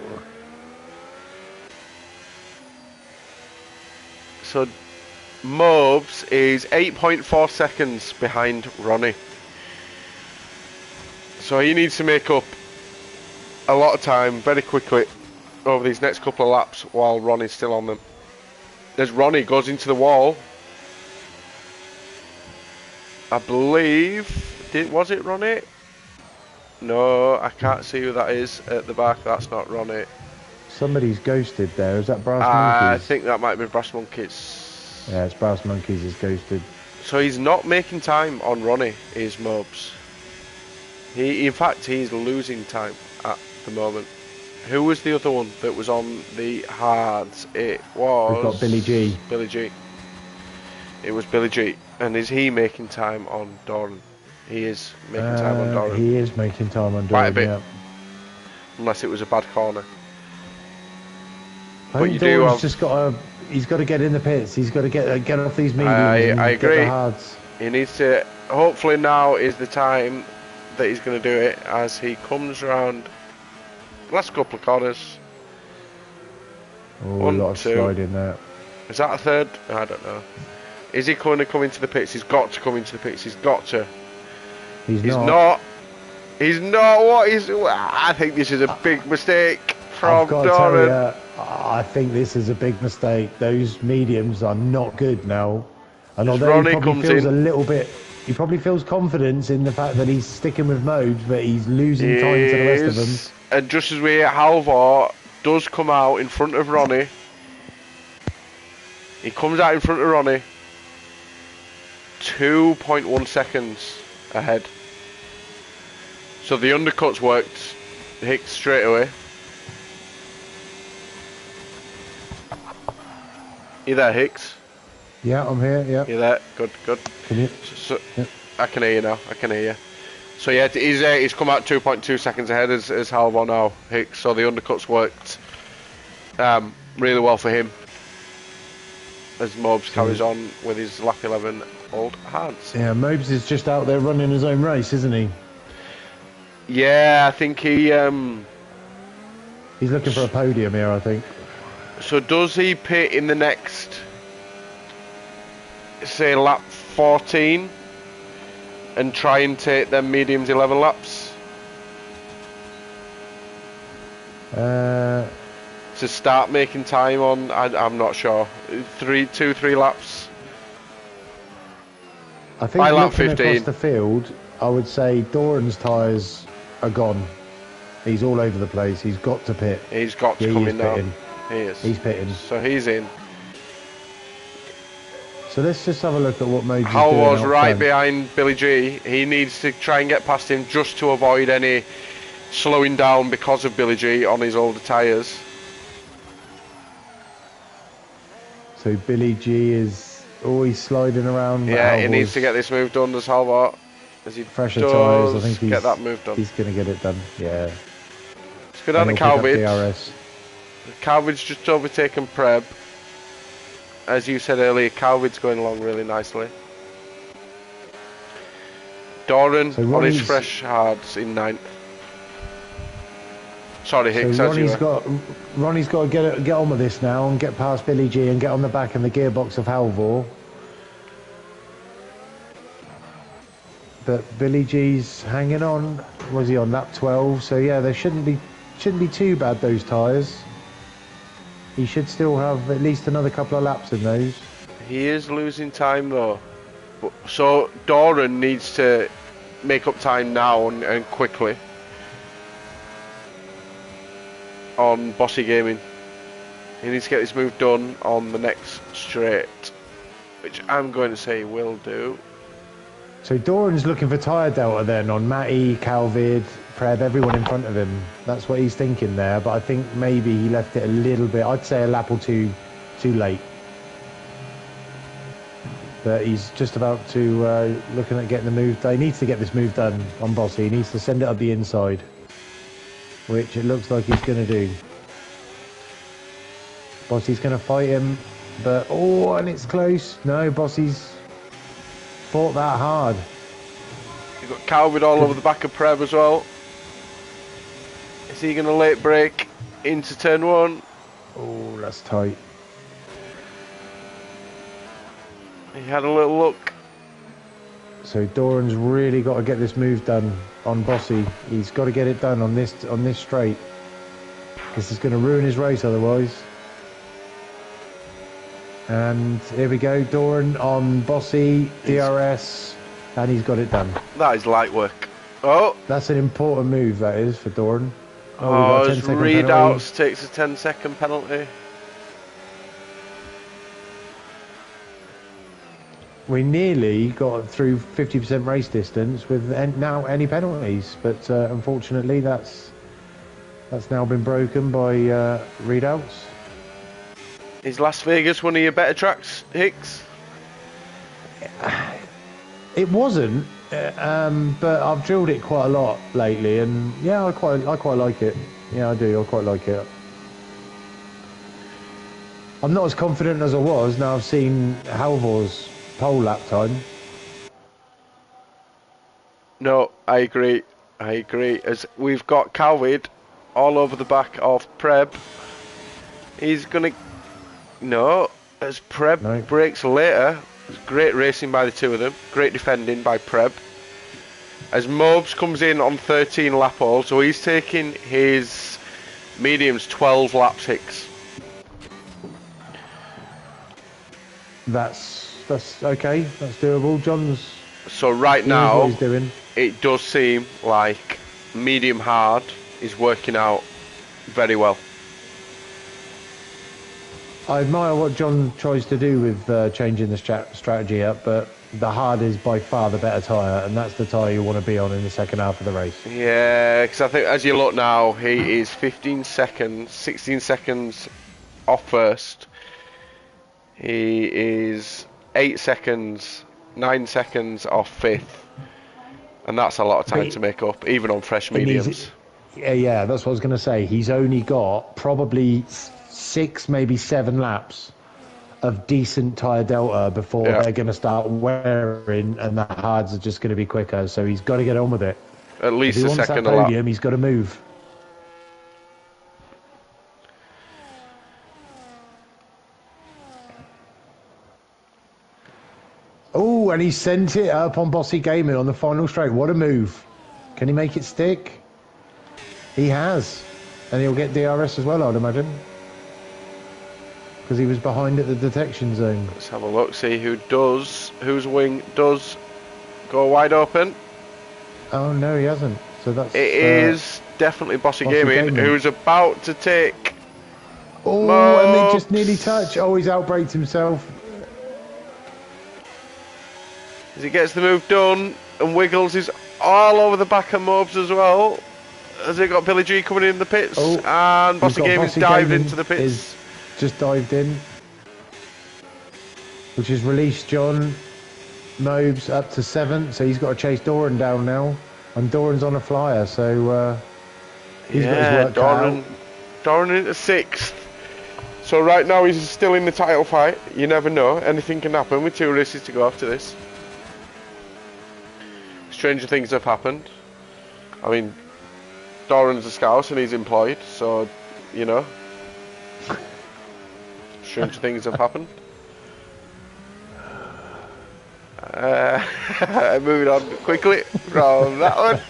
So Mobes is 8.4 seconds behind Ronnie. So he needs to make up a lot of time very quickly over these next couple of laps while Ronnie's still on them. As Ronnie goes into the wall. I believe, was it Ronnie? No, I can't see who that is at the back. That's not Ronnie. Somebody's ghosted there. Is that Brass I Monkeys? think that might be Brass Monkeys. Yeah, it's Brass Monkeys is ghosted. So he's not making time on Ronnie, is Mobs. In fact, he's losing time at the moment. Who was the other one that was on the hards? It was... We've got Billy G. Billy G. It was Billy G. And is he making time on Doran? He is making time on Doran. He is making time on Doran, Quite a bit. yeah. Unless it was a bad corner. I think Doran's just got to... He's got to get in the pits. He's got to get off these mediums I and agree. get the hards. He needs to... Hopefully now is the time that he's going to do it as he comes around last couple of corners. Oh, One, a lot of two. sliding there. Is that a third? I don't know. Is he going to come into the pits? He's got to come into the pits. He's got to. He's not. He's not. What is... I think this is a big mistake from I've got to Doran. tell you, I think this is a big mistake. Those mediums are not good now. And although Ronnie he probably comes feels in. a little bit... He probably feels confidence in the fact that he's sticking with Mobes, but he's losing time to the rest of them. And just as we Halvor does come out in front of Ronnie. He comes out in front of Ronnie. 2.1 seconds ahead. So the undercuts worked Hicks straight away. You there, Hicks? Yeah, I'm here, yeah. You there? Good, good. Can you? Yep. I can hear you now. I can hear you. So yeah, he's come out 2.2 seconds ahead as Halvor now, Hicks. So the undercuts worked really well for him as Mobes carries on with his lap 11 old hands. Yeah, Mobes is just out there running his own race, isn't he? Yeah, I think he... He's looking for a podium here, I think. So does he pit in the next, say, lap 14 and try and take them mediums 11 laps? To start making time on, I'm not sure. 2-3 laps. I think by lap looking 15. across the field, I would say Doran's tyres are gone. He's all over the place. He's got to pit. He's got to come in now. He is. He's pitting. So he's in. So let's just have a look at what Mobes is doing. Halvor's out right front. behind Billy G. He needs to try and get past him just to avoid any slowing down because of Billy G on his older tyres. So Billy G is always sliding around. Yeah, he needs to get this move done as Halvor. As he fresher does tyres. I think he's get that move done. He's going to get it done. Yeah. Let's go down to And he'll pick up Calvidge. DRS. Calvidge's just overtaken Preb. As you said earlier, Calvidge's going along really nicely. Doran So on his Ronnie's- fresh hards in 9th. Sorry, Hicks, So as you Ronnie's got to get on with this now and get past Billy G and get on the back in the gearbox of Halvor. But Billy G's hanging on. Was he on lap 12? So yeah, they shouldn't be too bad, those tyres. He should still have at least another couple of laps in those. He is losing time though. So Doran needs to make up time now and quickly on Bossy Gaming. He needs to get this move done on the next straight, which I'm going to say he will do. So Doran's looking for tyre delta then on Matty, Calvid, Preb, everyone in front of him. That's what he's thinking there, but I think maybe he left it a little bit, I'd say a lap or two too late. But he's just about to, looking at getting the move done. He needs to get this move done on Bossy. He needs to send it up the inside, which it looks like he's going to do. Bossy's going to fight him, but, oh, and it's close. No, Bossy's fought that hard. You've got Calvin all over the back of Preb as well. Is he going to late break into turn 1? Oh, that's tight. He had a little look. So Doran's really got to get this move done on Bossy. He's got to get it done on this straight. This is going to ruin his race otherwise. And here we go, Doran on Bossy, DRS, and he's got it done. That is light work. Oh, That's an important move, that is, for Doran. Oh, we got a as 10-second penalty. Readouts takes a 10-second penalty. We nearly got through 50% race distance with now any penalties, but unfortunately that's now been broken by Readouts. Is Las Vegas one of your better tracks, Hicks? It wasn't, but I've drilled it quite a lot lately, and yeah, I quite like it. Yeah, I do. I quite like it. I'm not as confident as I was now I've seen Halvor's pole lap time. No, I agree. I agree. As we've got Calvid all over the back of Preb. He's gonna. No, as Preb breaks later. It's great racing by the two of them. Great defending by Preb. As Mobes comes in on 13 lap all, so he's taking his mediums 12 laps, Hicks. That's okay. That's doable. John's. So right now, what he's doing. It does seem like medium hard is working out very well. I admire what John tries to do with changing the strategy up, but the hard is by far the better tyre, and that's the tyre you want to be on in the second half of the race. Yeah, because I think as you look now, he is 15 seconds, 16 seconds off first. He is 8 seconds, 9 seconds off fifth. And that's a lot of time to make up, even on fresh mediums. Yeah, that's what I was going to say. He's only got probably 6, maybe 7 laps of decent tyre delta before they're going to start wearing, and the hards are just going to be quicker. So he's got to get on with it. At least if he a wants second that a lap. podium, he's got to move. Oh, and he sent it up on Bossy Gaming on the final straight. What a move. Can he make it stick? He has. And he'll get DRS as well, I'd imagine. Because he was behind at the detection zone. Let's have a look, see whose wing does go wide open. Oh, no, he hasn't. So that's... It is definitely Bossy Gaming, who's about to take... Oh, and they just nearly touch. Oh, he's outbraked himself. As he gets the move done, and Wiggles is all over the back of Mobes as well. Has he got Billy G coming in the pits? And Bossy Gaming's dived into the pits. Just dived in. Which has released John Mobes up to 7th, so he's got to chase Doran down now. And Doran's on a flyer, so he's got his work cut out. Doran into 6th. So right now he's still in the title fight. You never know. Anything can happen with 2 races to go after this. Stranger things have happened. I mean, Doran's a scout and he's employed, so, you know. Stranger things have happened. Moving on quickly from that one.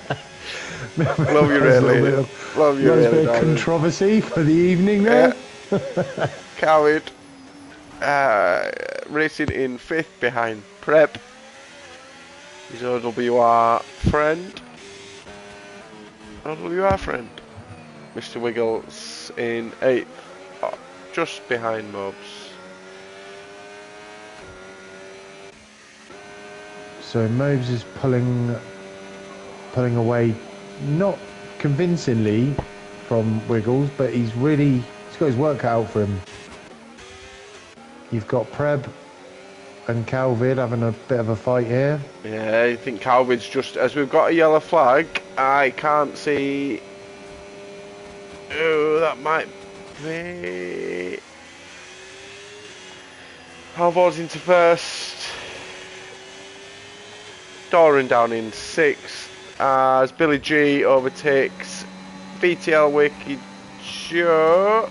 Love you really. Love you really. A bit of controversy for the evening there. Coward. Racing in 5th behind Prep. His OWR friend. OWR friend. Mr. Wiggles in 8th. Just behind Mobs. So Mobes is pulling away, not convincingly from Wiggles, but he's got his work cut out for him. You've got Preb and Calvid having a bit of a fight here. Yeah, I think Calvid's just, as we've got a yellow flag, I can't see who that might be. Halvor's into 1st. Doran down in 6th as Billy G overtakes VTL Wiki Joe,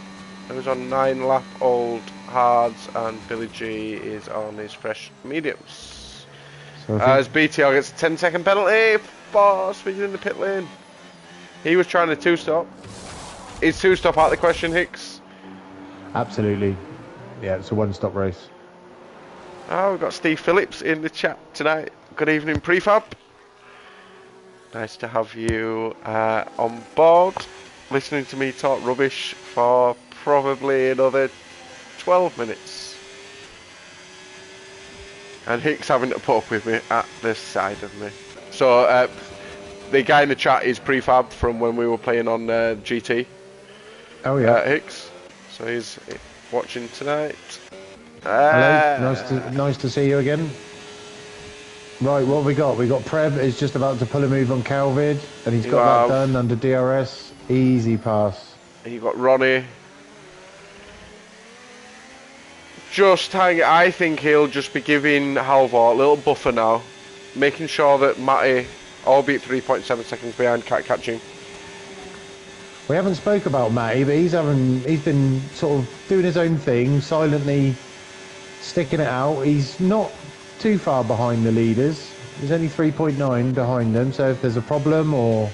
who's on 9 lap old hards, and Billy G is on his fresh mediums. So as BTL gets a 10-second penalty for speeding in the pit lane. He was trying to 2-stop. Is 2-stop out of the question, Hicks? Absolutely. Yeah, it's a 1-stop race. Oh, we've got Steve Phillips in the chat tonight. Good evening, Prefab. Nice to have you on board. listening to me talk rubbish for probably another 12 minutes. And Hicks having to put up with me at the side of me. So, the guy in the chat is prefab from when we were playing on GT. Oh yeah. Hicks. So he's watching tonight. Hello, nice to see you again. Right, what have we got? We got Preb is just about to pull a move on Calvid, and he's got that done under DRS. Easy pass. You got Ronnie. I think he'll just be giving Halvor a little buffer now, making sure that Matty, albeit 3.7 seconds behind, can't catch him. We haven't spoke about Matty, but he's been sort of doing his own thing, silently sticking it out. He's not too far behind the leaders. He's only 3.9 behind them, so if there's a problem or,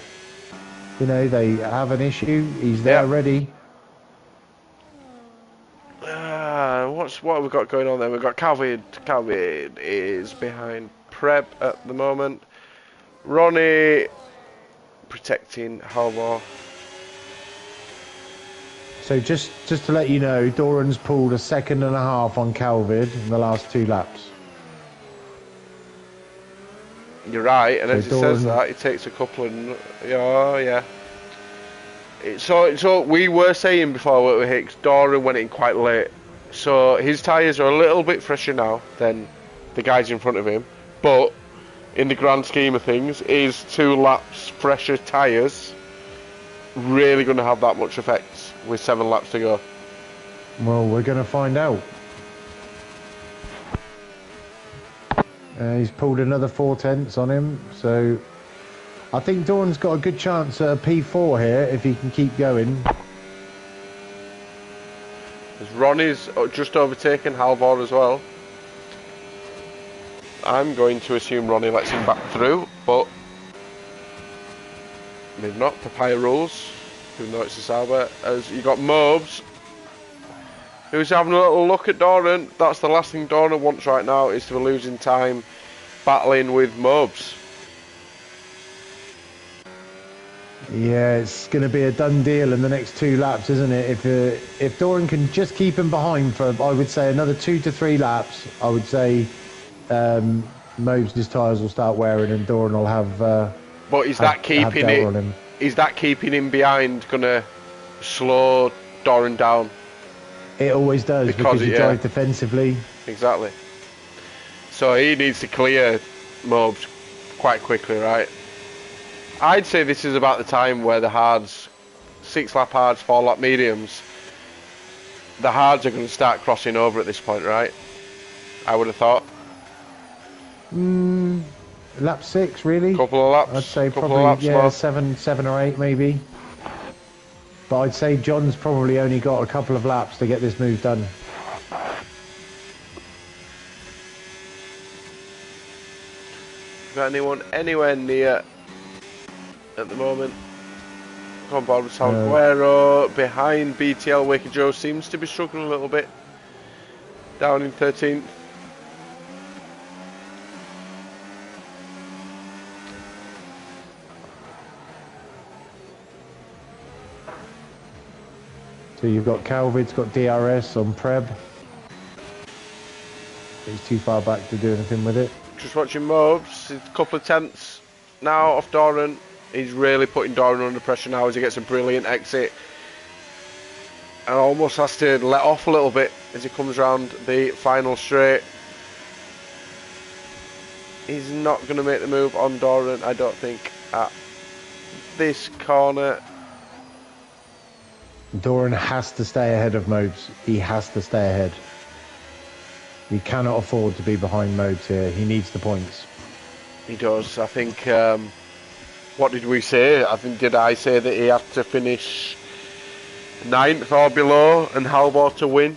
you know, they have an issue, he's there ready. What have we got going on there? We've got Calvid. Calvid is behind Preb at the moment. Ronnie protecting Halvor. So just to let you know, Doran's pulled 1.5 seconds on Calvid in the last 2 laps. You're right, and so as it says that, it takes a couple of... Oh, yeah. So we were saying before with Hicks, Doran went in quite late. So his tyres are a little bit fresher now than the guys in front of him. But in the grand scheme of things, is 2 laps fresher tyres really going to have that much effect with 7 laps to go? Well, we're going to find out. He's pulled another 4/10 on him, so I think Doran's got a good chance at a P4 here if he can keep going. As Ronnie's just overtaken Halvor as well. I'm going to assume Ronnie lets him back through, but maybe not. Papaya rules, even though it's a Sauber. As you got Mobes, who's having a little look at Doran. That's the last thing Doran wants right now, is to be losing time battling with Mobes. Yeah, it's going to be a done deal in the next 2 laps, isn't it? If Doran can just keep him behind for, I would say, another 2 to 3 laps, I would say Mobes' tyres will start wearing and Doran will have. But is that keeping it? Is that keeping him behind going to slow Doran down? It always does because you drive defensively. Exactly. So he needs to clear Mobes quite quickly, right? I'd say this is about the time where the hards, 6-lap hards, 4-lap mediums, the hards are going to start crossing over at this point, right? I would have thought. Lap 6, really? Couple of laps. I'd say couple probably, of laps yeah, 7 or 8 maybe. But I'd say John's probably only got a couple of laps to get this move done. Got anyone anywhere near at the moment? On board with Salguero, behind BTL. Waker Joe seems to be struggling a little bit. Down in 13th. So you've got Calvid's got DRS on Preb. He's too far back to do anything with it. Just watching Mobes. A couple of tenths now off Doran. He's really putting Doran under pressure now as he gets a brilliant exit. And almost has to let off a little bit as he comes round the final straight. He's not going to make the move on Doran, I don't think, at this corner. Doran has to stay ahead of Mobes. He has to stay ahead. He cannot afford to be behind Mobes here. He needs the points. He does. I think, what did we say? Did I say that he had to finish 9th or below and Halvor to win?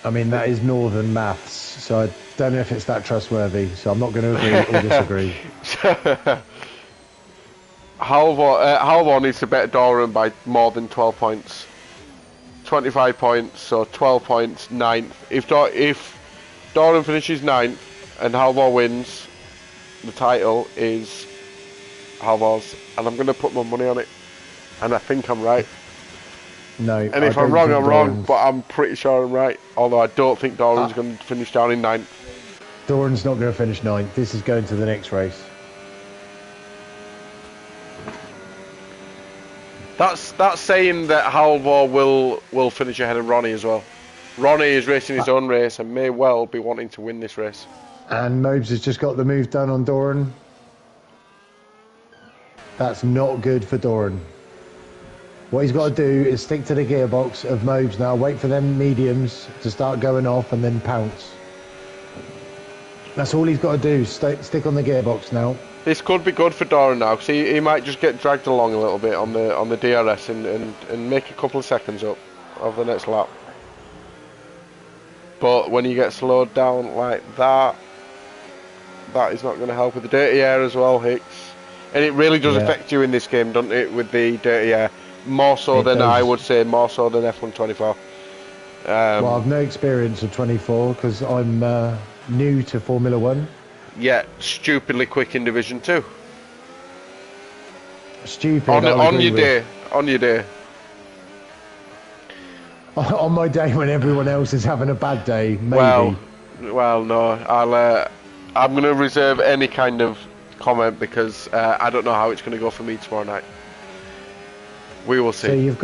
I mean, that is northern maths, so I don't know if it's that trustworthy, so I'm not going to agree or disagree. Halvor needs to beat Doran by more than 12 points. 25 points, so 12 points, 9th. If Doran finishes 9th and Halvor wins, the title is Halvor's, and I'm going to put my money on it. And I think I'm right. No, And if I'm wrong, I'm wrong, but I'm pretty sure I'm right. Although I don't think Doran's going to finish down in 9th. Doran's not going to finish 9th. This is going to the next race. That's saying that Halvor will finish ahead of Ronnie as well. Ronnie is racing his own race and may well be wanting to win this race. And Mobes has just got the move done on Doran. That's not good for Doran. What he's got to do is stick to the gearbox of Mobes now, wait for them mediums to start going off and then pounce. That's all he's got to do, stick on the gearbox now. This could be good for Doran now, because he might just get dragged along a little bit on the DRS and make a couple of seconds up of the next lap. But when you get slowed down like that, that is not going to help with the dirty air as well, Hicks. And it really does affect you in this game, doesn't it, with the dirty air? More so than I would say, more so than F124. Well, I've no experience of 24 because I'm new to Formula 1. Yeah, stupidly quick in Division 2. Stupid. On your day. On your day. On my day when everyone else is having a bad day, maybe. Well, no. I'm going to reserve any kind of comment because I don't know how it's going to go for me tomorrow night. We will see. So you've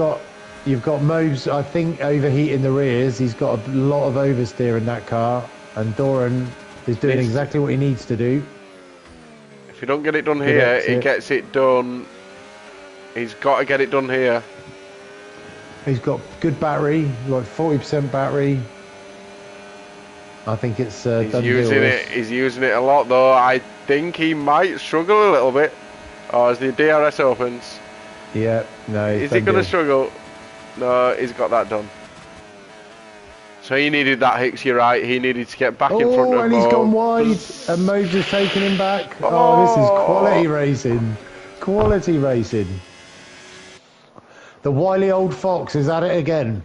got Mobes, I think, overheating the rears. He's got a lot of oversteer in that car, and Doran is doing exactly what he needs to do. If you don't get it done here, he gets it done. He's got to get it done here. He's got good battery, like 40% battery. I think it's he's using it. He's using it a lot, though. I think he might struggle a little bit. Oh, as the DRS opens. Yeah, no. Is he going to struggle? No, he's got that done. So he needed that, Hicks, you're right. He needed to get back in front of Mo. And he's gone wide, and Mo's just taking him back. Oh, this is quality racing. Quality racing. The wily old fox is at it again.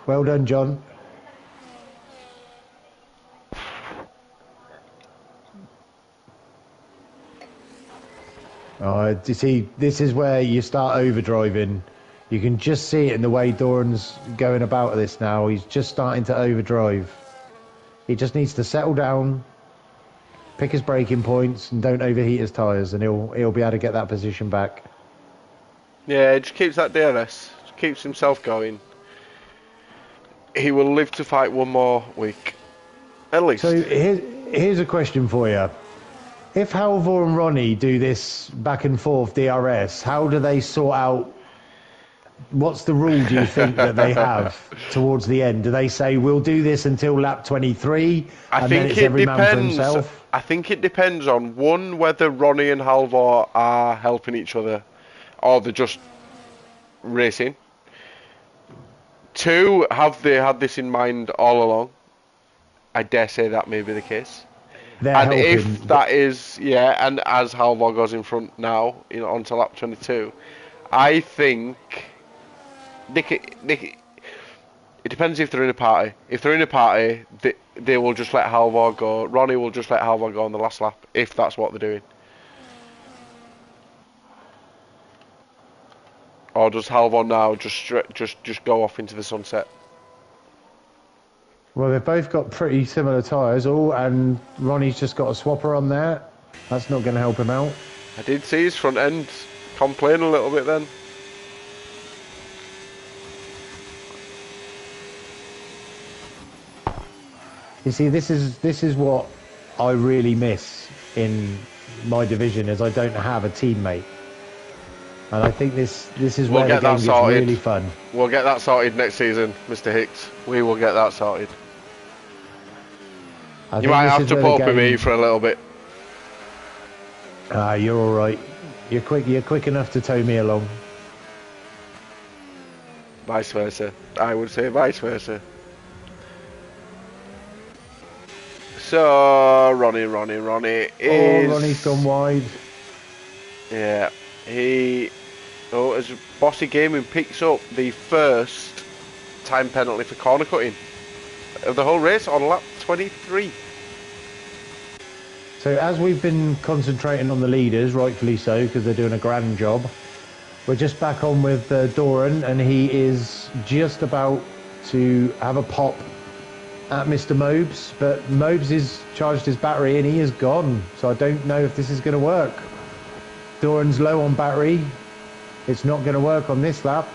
Well done, John. You see, this is where you start overdriving. You can just see it in the way Doran's going about this now. He's just starting to overdrive. He just needs to settle down, pick his braking points, and don't overheat his tyres, and he'll be able to get that position back. Yeah, it just keeps that DRS, just keeps himself going. He will live to fight one more week, at least. So here's a question for you. If Halvor and Ronnie do this back and forth DRS, how do they sort out? What's the rule, do you think, that they have towards the end? Do they say, we'll do this until lap 23, and then it's every man for himself? I think it depends on, one, whether Ronnie and Halvor are helping each other, or they're just racing. Two, have they had this in mind all along? I dare say that may be the case. They're and helping. If that is, yeah, and as Halvor goes in front now, onto lap 22, I think it depends if they're in a party. If they're in a party, they will just let Halvor go. Ronnie will just let Halvor go on the last lap, if that's what they're doing. Or does Halvor now just go off into the sunset? Well, they've both got pretty similar tyres, and Ronnie's just got a swapper on there. That's not going to help him out. I did see his front end complain a little bit then. You see, this is what I really miss in my division, is I don't have a teammate. And I think this is where the game gets really fun. We'll get that sorted next season, Mr. Hicks. We will get that sorted. You might have to put up with me for a little bit. You're all right. You're quick enough to tow me along. Vice versa. I would say vice versa. So Ronnie is. Oh, Ronnie's gone wide. Yeah, as Bossy Gaming picks up the first time penalty for corner cutting of the whole race on lap 23. So as we've been concentrating on the leaders, rightfully so, because they're doing a grand job, we're just back on with Doran, and he is just about to have a pop at Mr. Mobes, but Mobes has charged his battery and he is gone. So I don't know if this is going to work. Doran's low on battery. It's not going to work on this lap.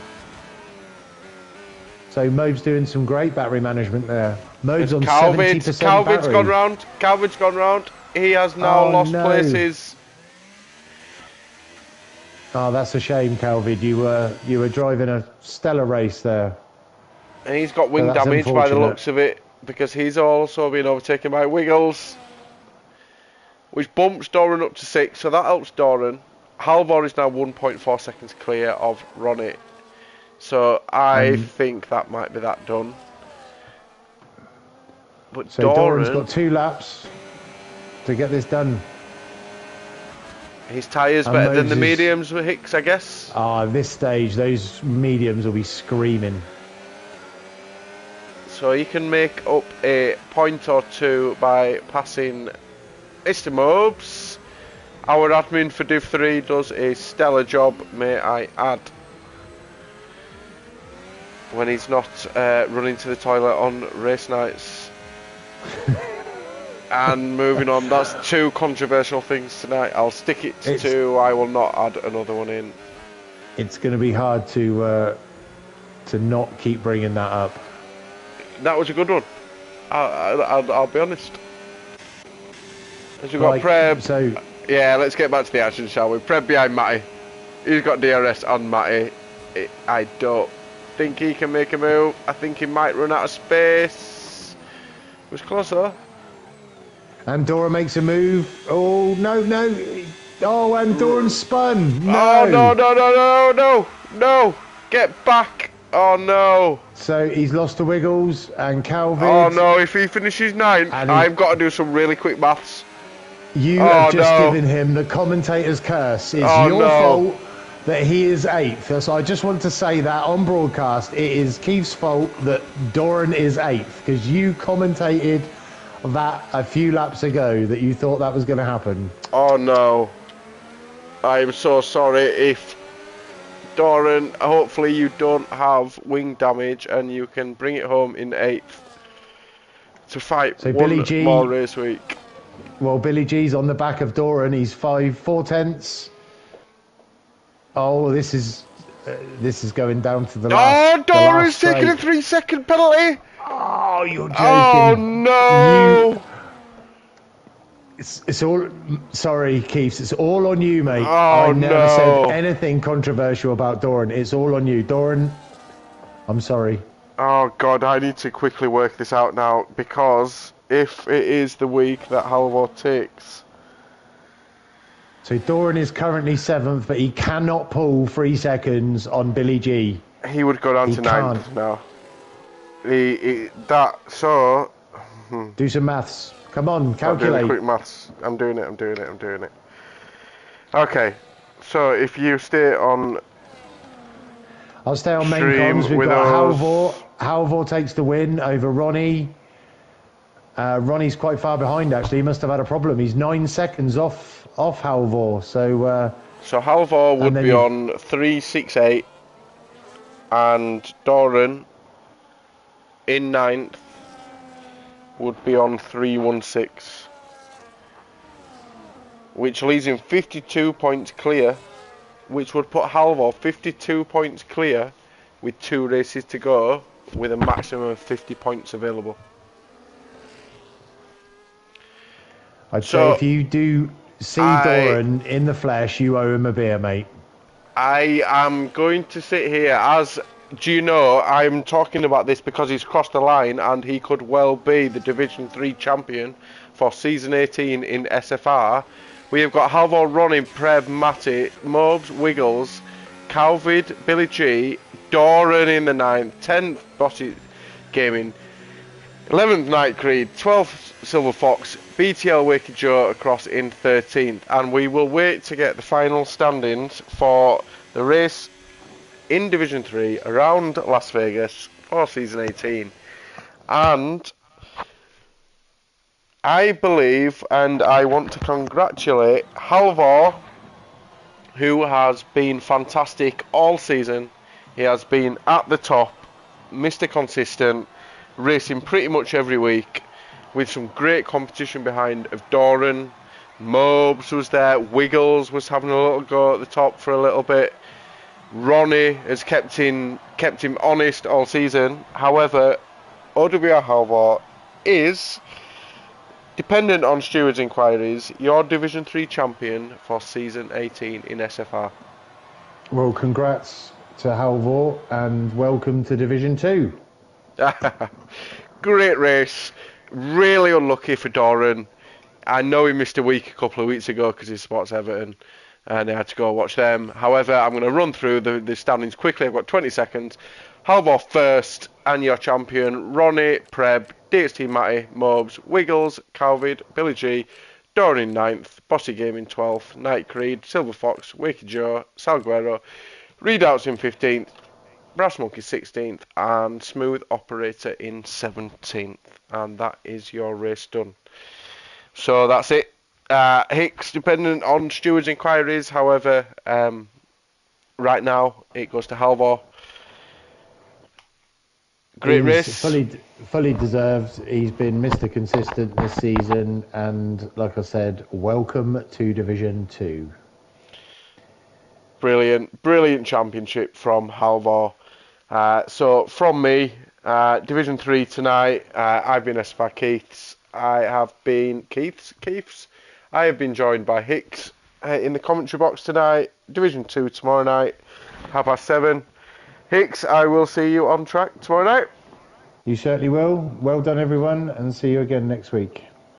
So Mobes doing some great battery management there. Mobes on 70% Calvin's battery. gone round. Calvin's gone round. He has now lost places. Oh, that's a shame, Calvid. You were driving a stellar race there. And he's got wing damage by the looks of it, because he's also been overtaken by Wiggles, which bumps Doran up to 6, so that helps Doran. Halvor is now 1.4 seconds clear of Ronnie, so I think that might be that done. But so Doran's got 2 laps to get this done. His tyres better than the mediums with Hicks, I guess. At this stage, those mediums will be screaming. So he can make up a point or 2 by passing Mr. Mobes. Our admin for Div 3 does a stellar job, may I add, when he's not running to the toilet on race nights. And moving on, that's 2 controversial things tonight. I'll stick it to 2, I will not add another one in. It's going to be hard to not keep bringing that up. That was a good one. I'll be honest. As we've got Preb. So yeah, let's get back to the action, shall we? Preb behind Matty. He's got DRS on Matty. I don't think he can make a move. I think he might run out of space. It was closer. And Dora makes a move. Oh, no. Oh, and Doran spun. No. Oh, no. Get back. Oh, no. So he's lost to Wiggles and Calvin. Oh, no. If he finishes 9th, I've got to do some really quick maths. You have just given him the commentator's curse. It's your fault that he is 8th. So I just want to say that on broadcast, it is Keith's fault that Doran is 8th, because you commentated that a few laps ago that you thought that was going to happen. Oh, no. I'm so sorry. If Doran, hopefully you don't have wing damage and you can bring it home in 8th to fight one more race week. Well, Billy G's on the back of Doran. He's 4 tenths. Oh, this is going down to the last. Oh, Doran's taking a 3-second penalty. Oh, you're joking. Oh, no. It's all. Sorry, Keith. It's all on you, mate. Oh, I never said anything controversial about Doran. It's all on you, Doran. I'm sorry. Oh God, I need to quickly work this out now, because if it is the week that Halvor takes. So Doran is currently 7th, but he cannot pull 3 seconds on Billy G. He would go down to 9th now. Do some maths. Come on, calculate. I'm doing quick maths. I'm doing it. Okay, so if you stay on... I'll stay on main comms. We've got Halvor. Halvor takes the win over Ronnie. Ronnie's quite far behind, actually. He must have had a problem. He's 9 seconds off Halvor. So Halvor would be on 368, and Doran in 9th would be on 316, which leaves him 52 points clear, which would put Halvor 52 points clear with 2 races to go, with a maximum of 50 points available. I'd say if you do see Doran in the flesh, you owe him a beer, mate. I am going to sit here as... Do you know, I'm talking about this because he's crossed the line and he could well be the Division 3 champion for Season 18 in SFR. We have got Halvor, Ronnie, Preb, Matty, Mobes, Wiggles, Calvid, Billy G, Doran in the 9th, 10th Bossy Gaming, 11th Night Creed, 12th Silver Fox, BTL Wakey Joe across in 13th. And we will wait to get the final standings for the race in Division 3 around Las Vegas for Season 18. And I believe, and I want to congratulate Halvor, who has been fantastic all season. He has been at the top, Mr. Consistent, racing pretty much every week, with some great competition behind of Doran. Mobes was there, Wiggles was having a little go at the top for a little bit. Ronnie has kept him honest all season. However, OWR Halvor is, dependent on stewards' inquiries, your Division 3 champion for season 18 in SFR. Well, congrats to Halvor and welcome to Division 2. Great race. Really unlucky for Doran. I know he missed a week a couple of weeks ago because he supports Everton and I had to go watch them. However, I'm going to run through the standings quickly. I've got 20 seconds. Halvor first and your champion. Ronnie, Preb, DXT Matty, Mobes, Wiggles, Calvid, Billy G, Doran in 9th, Bossy Game in 12th, Night Creed, Silver Fox, Wakey Joe, Salguero, Readouts in 15th, Brass Monkey 16th, and Smooth Operator in 17th. And that is your race done. So that's it. Hicks, dependent on stewards' inquiries. However, right now it goes to Halvor. Great race. Fully deserved. He's been Mr. Consistent this season, and like I said, welcome to Division 2. Brilliant championship from Halvor. So from me, Division 3 tonight. I've been SFR Keiths. I have been Keiths. I have been joined by Hicks in the commentary box tonight. Division 2 tomorrow night, 7:30. Hicks, I will see you on track tomorrow night. You certainly will. Well done, everyone, and see you again next week.